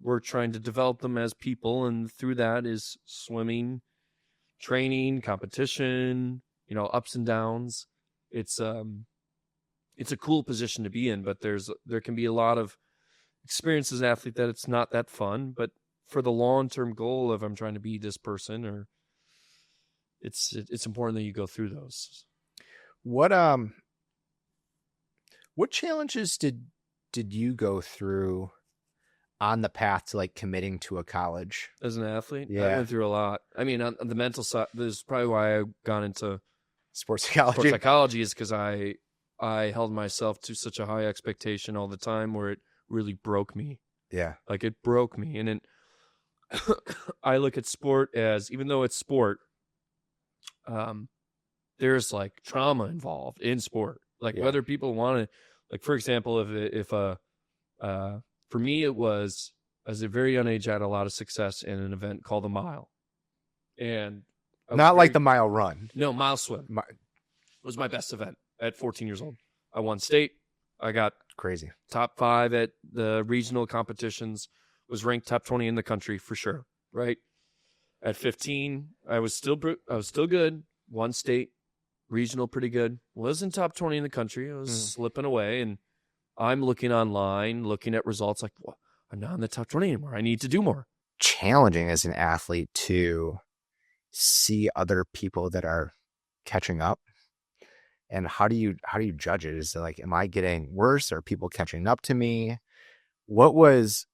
We're trying to develop them as people, and through that is swimming, training, competition, ups and downs. It's a cool position to be in, but there can be a lot of experience as an athlete that it's not that fun, but for the long-term goal of I'm trying to be this person, or it's important that you go through those. What challenges did you go through on the path to like committing to a college as an athlete? Yeah. I went through a lot. I mean, on the mental side, this is probably why I've gone into sports psychology. Sports psychology is because I held myself to such a high expectation all the time where it really broke me. Yeah. Like it broke me. And then I look at sport as, even though it's sport, there's like trauma involved in sport. Like whether people want to, like, for example, for me, it was, as a very young age, I had a lot of success in an event called the mile. And not like the mile run. No, mile swim. Was my best event at 14 years old. I won state. I got crazy top 5 at the regional competitions, was ranked top 20 in the country for sure. Right. At 15, I was still good. Won state, regional, pretty good. Wasn't top 20 in the country. I was slipping away, and I'm looking online, looking at results like, well, I'm not in the top 20 anymore. I need to do more. Challenging as an athlete to see other people that are catching up. And how do you judge it? Is it like, am I getting worse? Are people catching up to me? What was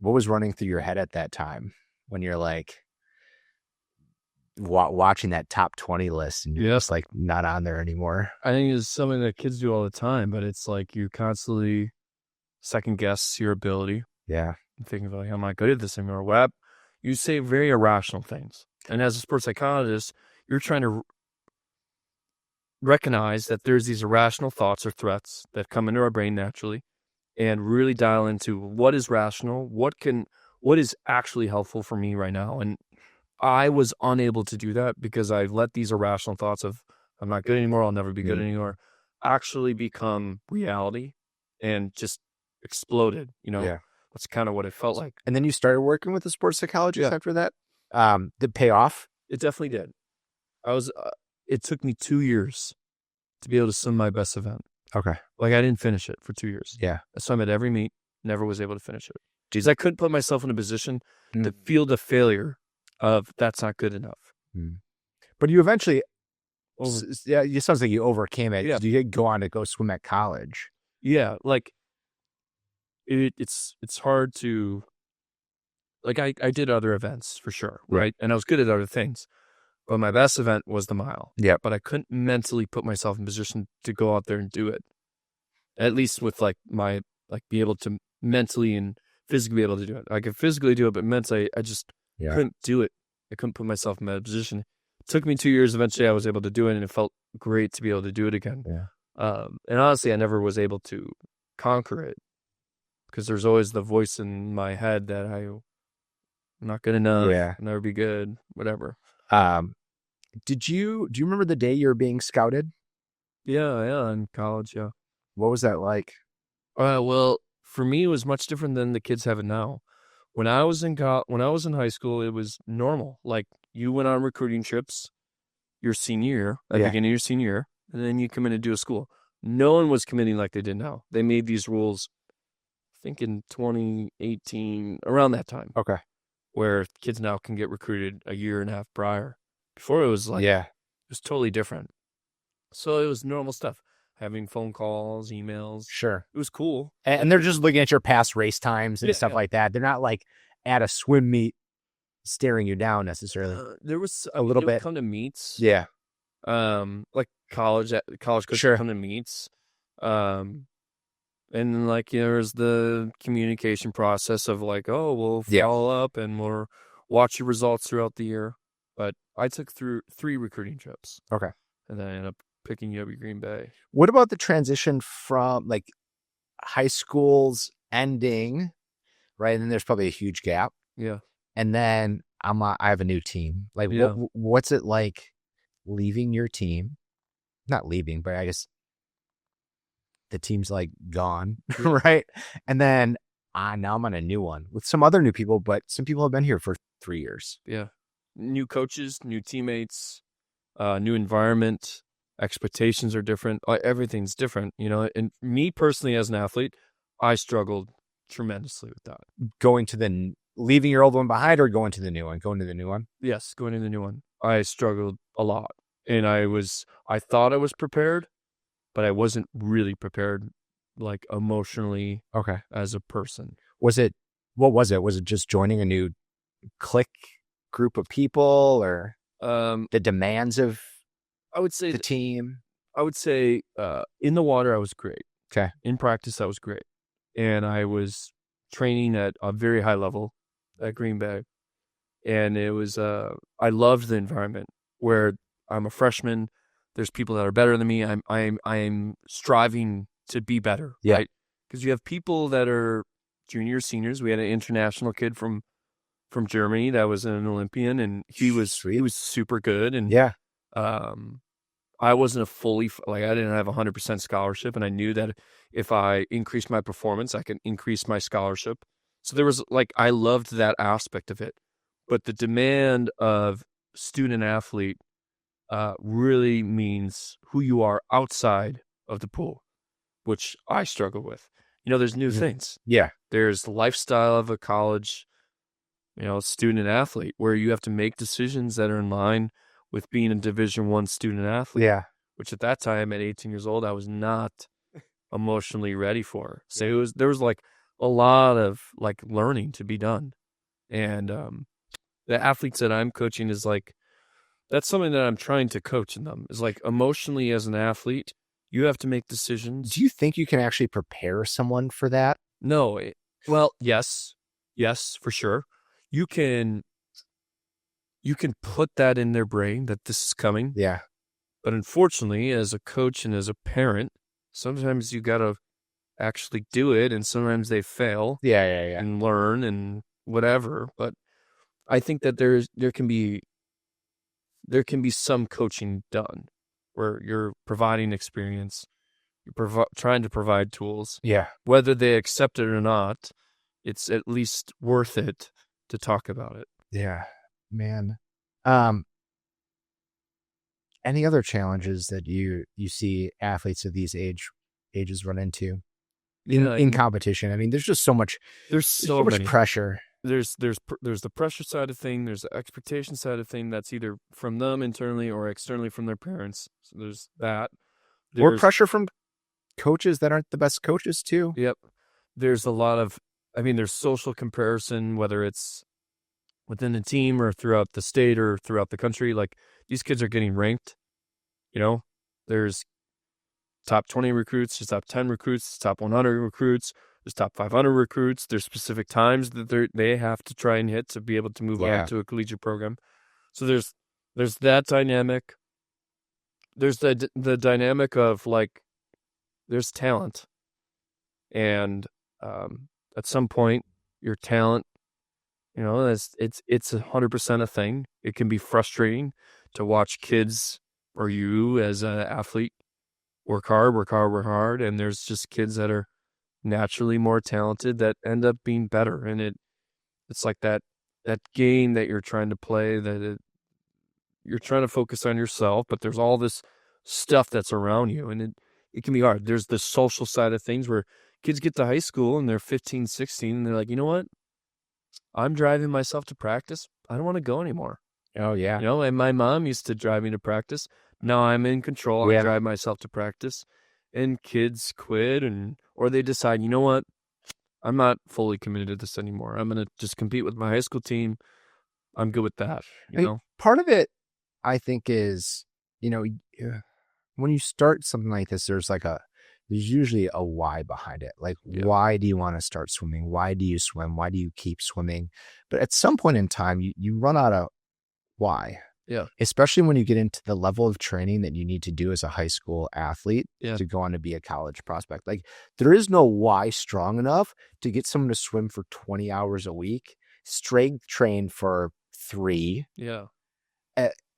running through your head at that time when you're like watching that top 20 list and you're just like not on there anymore? I think it's something that kids do all the time, but it's like you constantly second guess your ability. Yeah. Thinking like, am I good at this anymore? You say very irrational things. And as a sports psychologist, you're trying to recognize that there's these irrational thoughts or threats that come into our brain naturally, and really dial into what is rational, what is actually helpful for me right now. And I was unable to do that because I let these irrational thoughts of I'm not good anymore, I'll never be good anymore, actually become reality. and just exploded. Yeah. That's kind of what it felt like. And then you started working with a sports psychologist after that? Did it pay off? It definitely did. It took me 2 years to be able to swim my best event. Okay. Like, I didn't finish it for 2 years. Yeah. I swam at every meet, never was able to finish it. Because I couldn't put myself in a position to Mm. feel the failure of that's not good enough. But you eventually, it sounds like you overcame it. Yeah. You did go on to go swim at college. Yeah, like, it's hard to, like, I did other events for sure, right? And I was good at other things. But my best event was the mile. Yeah. But I couldn't mentally put myself in position to go out there and do it. At least with be able to mentally and physically be able to do it. I could physically do it, but mentally I just couldn't do it. I couldn't put myself in that position. It took me 2 years. Eventually I was able to do it, and it felt great to be able to do it again. Yeah. And honestly, I never was able to conquer it because there's always the voice in my head that I'm not good enough. Yeah. I'll never be good, whatever. Do you remember the day you were being scouted? Yeah, in college, yeah. What was that like? Well, for me, it was much different than the kids have it now. When I was in high school, it was normal. Like, you went on recruiting trips your senior year, at the beginning of your senior year, and then you come in and do a school. No one was committing like they did now. They made these rules, I think in 2018, around that time. Okay. Where kids now can get recruited a year and a half prior. Before, it was like, it was totally different. So it was normal stuff. Having phone calls, emails. Sure. It was cool. And they're just looking at your past race times and stuff like that. They're not like at a swim meet staring you down necessarily. There was a little bit. Come to meets. Yeah. Like college coaches come to meets. And like, there's the communication process of like, oh, we'll follow up and we'll watch your results throughout the year. But I took through 3 recruiting trips. Okay. And then I ended up picking you up at Green Bay. What about the transition from like high school's ending, right? And then there's probably a huge gap. Yeah. And then I have a new team. Like, what's it like leaving your team? Not leaving, but I guess the team's like gone, right? And then now I'm on a new one with some other new people, but some people have been here for 3 years. Yeah. New coaches, new teammates, new environment, expectations are different. Everything's different, and me personally as an athlete, I struggled tremendously with that. Leaving your old one behind or going to the new one? Going to the new one? Yes, going to the new one. I struggled a lot, and I thought I was prepared, but I wasn't really prepared, like, emotionally. Okay. As a person. What was it? Was it just joining a new clique group of people, or the demands of I would say the team? I would say in the water I was great. Okay. In practice I was great. And I was training at a very high level at Green Bay. And it was I loved the environment where I'm a freshman. There's people that are better than me. I'm striving to be better. Yeah. Right? Because you have people that are juniors, seniors. We had an international kid from Germany that was an Olympian, and he was super good. And I wasn't I didn't have 100% scholarship, and I knew that if I increased my performance, I could increase my scholarship. So there was I loved that aspect of it, but the demand of student athlete really means who you are outside of the pool, which I struggle with. There's new things. Yeah. There's the lifestyle of a college, student athlete, where you have to make decisions that are in line with being a Division I student athlete. Yeah. Which at that time, at 18 years old, I was not emotionally ready for. So there was a lot of learning to be done. And the athletes that I'm coaching is that's something that I'm trying to coach in them, is emotionally as an athlete, you have to make decisions. Do you think you can actually prepare someone for that? No. Well, yes, for sure. You can put that in their brain that this is coming. Yeah. But unfortunately, as a coach and as a parent, sometimes you got to actually do it, and sometimes they fail. Yeah. And learn and whatever. But I think that there can be some coaching done where you're providing experience You're trying to provide tools. Yeah. Whether they accept it or not, it's at least worth it to talk about it. Yeah, man. Any other challenges that you see athletes of these ages run into in competition? I mean, there's just so much. There's so much pressure. There's the pressure side of thing. There's the expectation side of thing that's either from them internally or externally from their parents. So there's that. Or pressure from coaches that aren't the best coaches too. Yep. There's a lot of, there's social comparison, whether it's within the team or throughout the state or throughout the country. Like, these kids are getting ranked. There's top 20 recruits, there's top 10 recruits, top 100 recruits, there's top 500 recruits. There's specific times that they have to try and hit to be able to move on to a collegiate program. So there's that dynamic. There's the dynamic of, like, there's talent. And at some point, your talent, it's 100% a thing. It can be frustrating to watch kids or you as an athlete work hard. And there's just kids that are naturally more talented that end up being better. And it's like that game that you're trying to play, you're trying to focus on yourself, but there's all this stuff that's around you, and it can be hard. There's the social side of things where kids get to high school and they're 15, 16, and they're like, you know what? I'm driving myself to practice. I don't want to go anymore. Oh, yeah. And my mom used to drive me to practice. Now I'm in control. I drive myself to practice. And kids quit, or they decide, you know what? I'm not fully committed to this anymore. I'm going to just compete with my high school team. I'm good with that. Part of it, I think, is, when you start something like this, there's usually a why behind it. Like, why do you want to start swimming? Why do you swim? Why do you keep swimming? But at some point in time, you run out of why. Yeah. Especially when you get into the level of training that you need to do as a high school athlete to go on to be a college prospect. Like, there is no why strong enough to get someone to swim for 20 hours a week, strength train for 3. Yeah.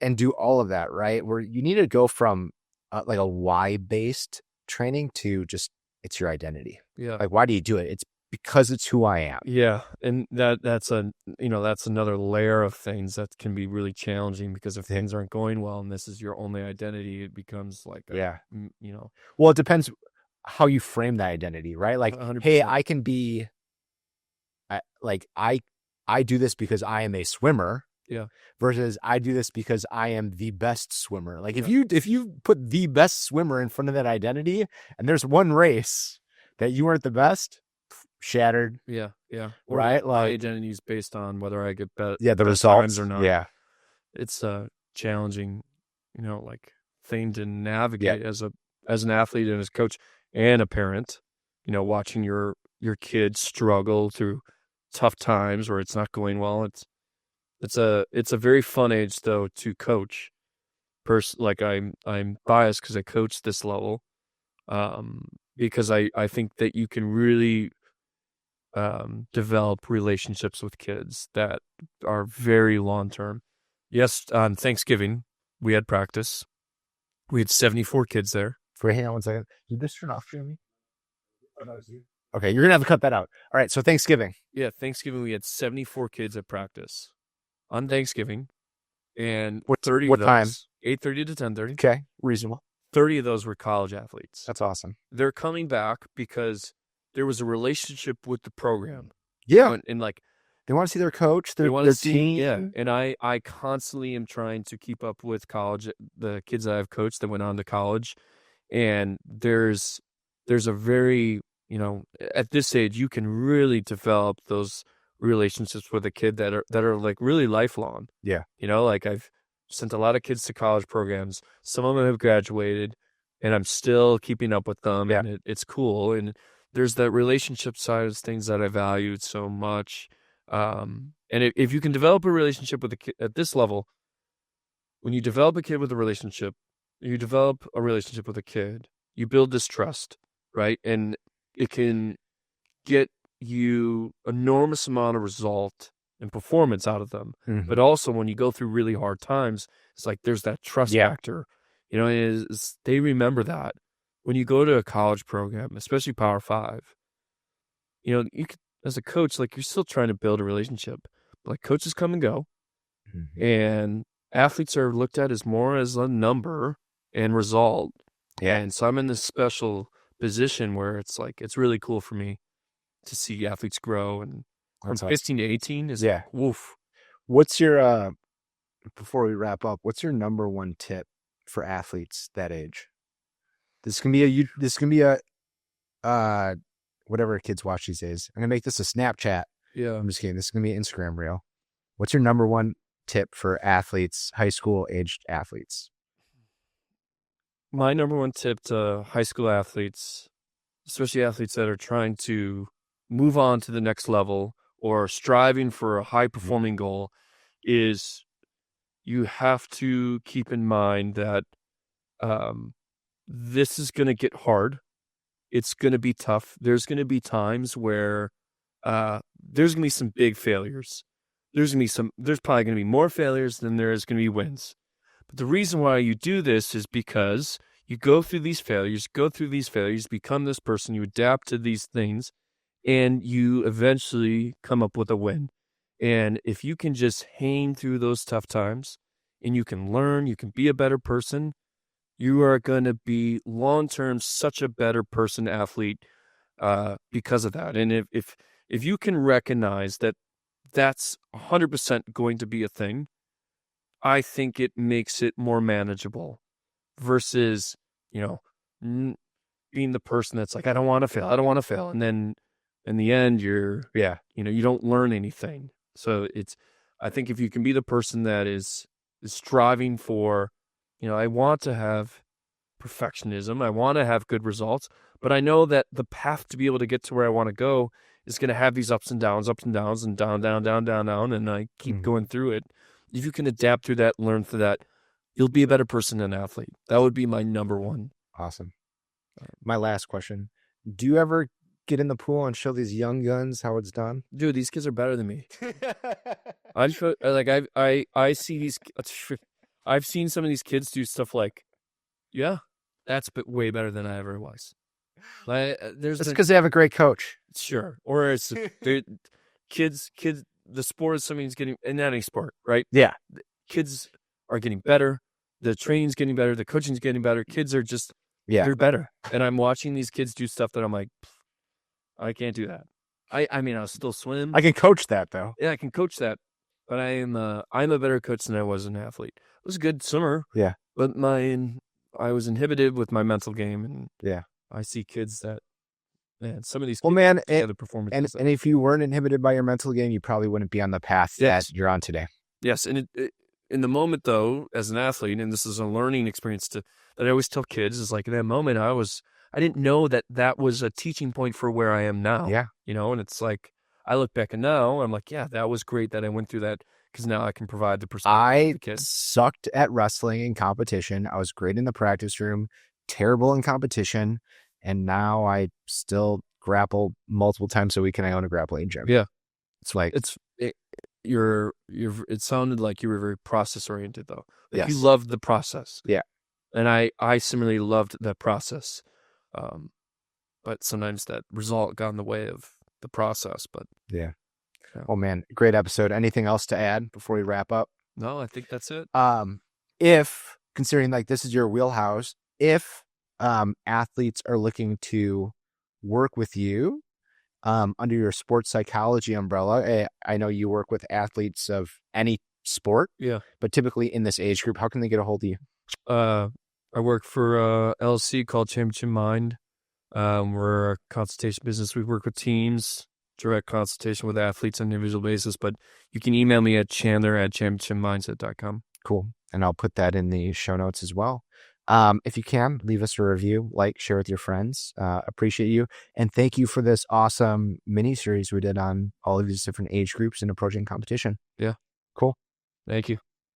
And do all of that, right? Where you need to go from like a why-based training to just, it's your identity. Yeah. Like, why do you do it? It's because it's who I am. Yeah. And that's another layer of things that can be really challenging, because if things aren't going well and this is your only identity, it becomes like, well, it depends how you frame that identity, right? Like, 100%. Hey, I can be like, I do this because I am a swimmer. Yeah. Versus I do this because I am the best swimmer. Like, if you put the best swimmer in front of that identity, and there's one race that you weren't the best, shattered. Yeah. Yeah. Right. My identity is based on whether I get the results or not. Yeah. It's a challenging, thing to navigate as an athlete and as a coach and a parent. Watching your kid struggle through tough times where it's not going well. It's a very fun age, though, to coach. I'm biased because I coach this level, because I think that you can really develop relationships with kids that are very long term. Yes, on Thanksgiving we had practice. We had 74 kids there. Hang on one second. Did this turn off, Jeremy? Okay, you're gonna have to cut that out. All right, so Thanksgiving. Yeah, Thanksgiving we had 74 kids at practice. On Thanksgiving, and 30 what of those, time? 8:30 to 10:30. Okay, reasonable. 30 of those were college athletes. That's awesome. They're coming back because there was a relationship with the program. Yeah, and like, they want to see their coach, their team. Yeah, and I constantly am trying to keep up with college, the kids that I've coached that went on to college, and there's a very, at this age you can really develop those relationships with a kid that are like really lifelong. Yeah. Like, I've sent a lot of kids to college programs. Some of them have graduated, and I'm still keeping up with them. Yeah. And it's cool. And there's that relationship side of things that I valued so much. And if you can develop a relationship with a kid at this level, when you develop a kid with a relationship, you develop a relationship with a kid, you build this trust, right? And it can get you enormous amount of result and performance out of them. Mm-hmm. But also, when you go through really hard times, it's like there's that trust factor. They remember that. when you go to a college program, especially Power 5, you know, you could, as a coach, like you're still trying to build a relationship. Like coaches come and go, and athletes are looked at as more as a number and result. Yeah. And so I'm in this special position where it's like, it's really cool for me to see athletes grow, and from 15 to 18 is woof. What's your, before we wrap up, what's your number one tip for athletes that age? This can be a whatever kids watch these days. I'm gonna make this a Snapchat. Yeah. I'm just kidding. This is gonna be an Instagram reel. What's your number one tip for athletes, high school aged athletes? My number one tip to high school athletes, especially athletes that are trying to move on to the next level or striving for a high performing goal, is you have to keep in mind that this is going to get hard. It's going to be tough. There's going to be times where there's going to be some big failures. There's probably going to be more failures than there is going to be wins. But the reason why you do this is because you go through these failures, become this person, you adapt to these things, and you eventually come up with a win. And if you can just hang through those tough times and you can learn, you can be a better person, you are going to be long-term such a better person, athlete, because of that. And if you can recognize that that's 100% going to be a thing, I think it makes it more manageable versus, being the person that's like, I don't want to fail. And then in the end, you don't learn anything. So I think if you can be the person that is striving for, I want to have perfectionism, I want to have good results, but I know that the path to be able to get to where I want to go is going to have these ups and downs, and down, and I keep going through it. If you can adapt through that, learn through that, you'll be a better person and athlete. That would be my number one. Awesome. My last question. Do you ever get in the pool and show these young guns how it's done? Dude, these kids are better than me. I see these. I've seen some of these kids do stuff like, that's way better than I ever was. It's because they have a great coach. Sure. Or it's kids. The sport is something that's getting, in any sport, right? Yeah. Kids are getting better. The training's getting better. The coaching's getting better. Kids are just, they're better. And I'm watching these kids do stuff that I'm like, I can't do that. I mean, I'll still swim. I can coach that though. Yeah, I can coach that. But I'm a better coach than I was an athlete. I was a good swimmer. Yeah. But I was inhibited with my mental game. And I see kids that, some of these kids the performance. And if you weren't inhibited by your mental game, you probably wouldn't be on the path that you're on today. Yes. And in the moment, though, as an athlete, and this is a learning experience that I always tell kids, is like in that moment, I didn't know that was a teaching point for where I am now. Yeah. And it's like, I look back and now I'm like, that was great that I went through that, because now I can provide the perspective I to the kids. Sucked at wrestling in competition. I was great in the practice room, terrible in competition. And now I still grapple multiple times a week, and I own a grappling gym. Yeah. It's like, it sounded like you were very process oriented though. Like yes. You loved the process. Yeah. And I similarly loved the process. But sometimes that result got in the way of the process, but yeah. Oh man, great episode. Anything else to add before we wrap up? No, I think that's it. If considering like this is your wheelhouse, if athletes are looking to work with you under your sports psychology umbrella, I know you work with athletes of any sport, but typically in this age group, how can they get a hold of you? I work for a LLC called Championship Mind. We're a consultation business. We work with teams, direct consultation with athletes on an individual basis, but you can email me at chandler@championshipmindset.com. Cool. And I'll put that in the show notes as well. If you can, leave us a review, share with your friends. Appreciate you. And thank you for this awesome mini series we did on all of these different age groups and approaching competition. Yeah. Cool. Thank you.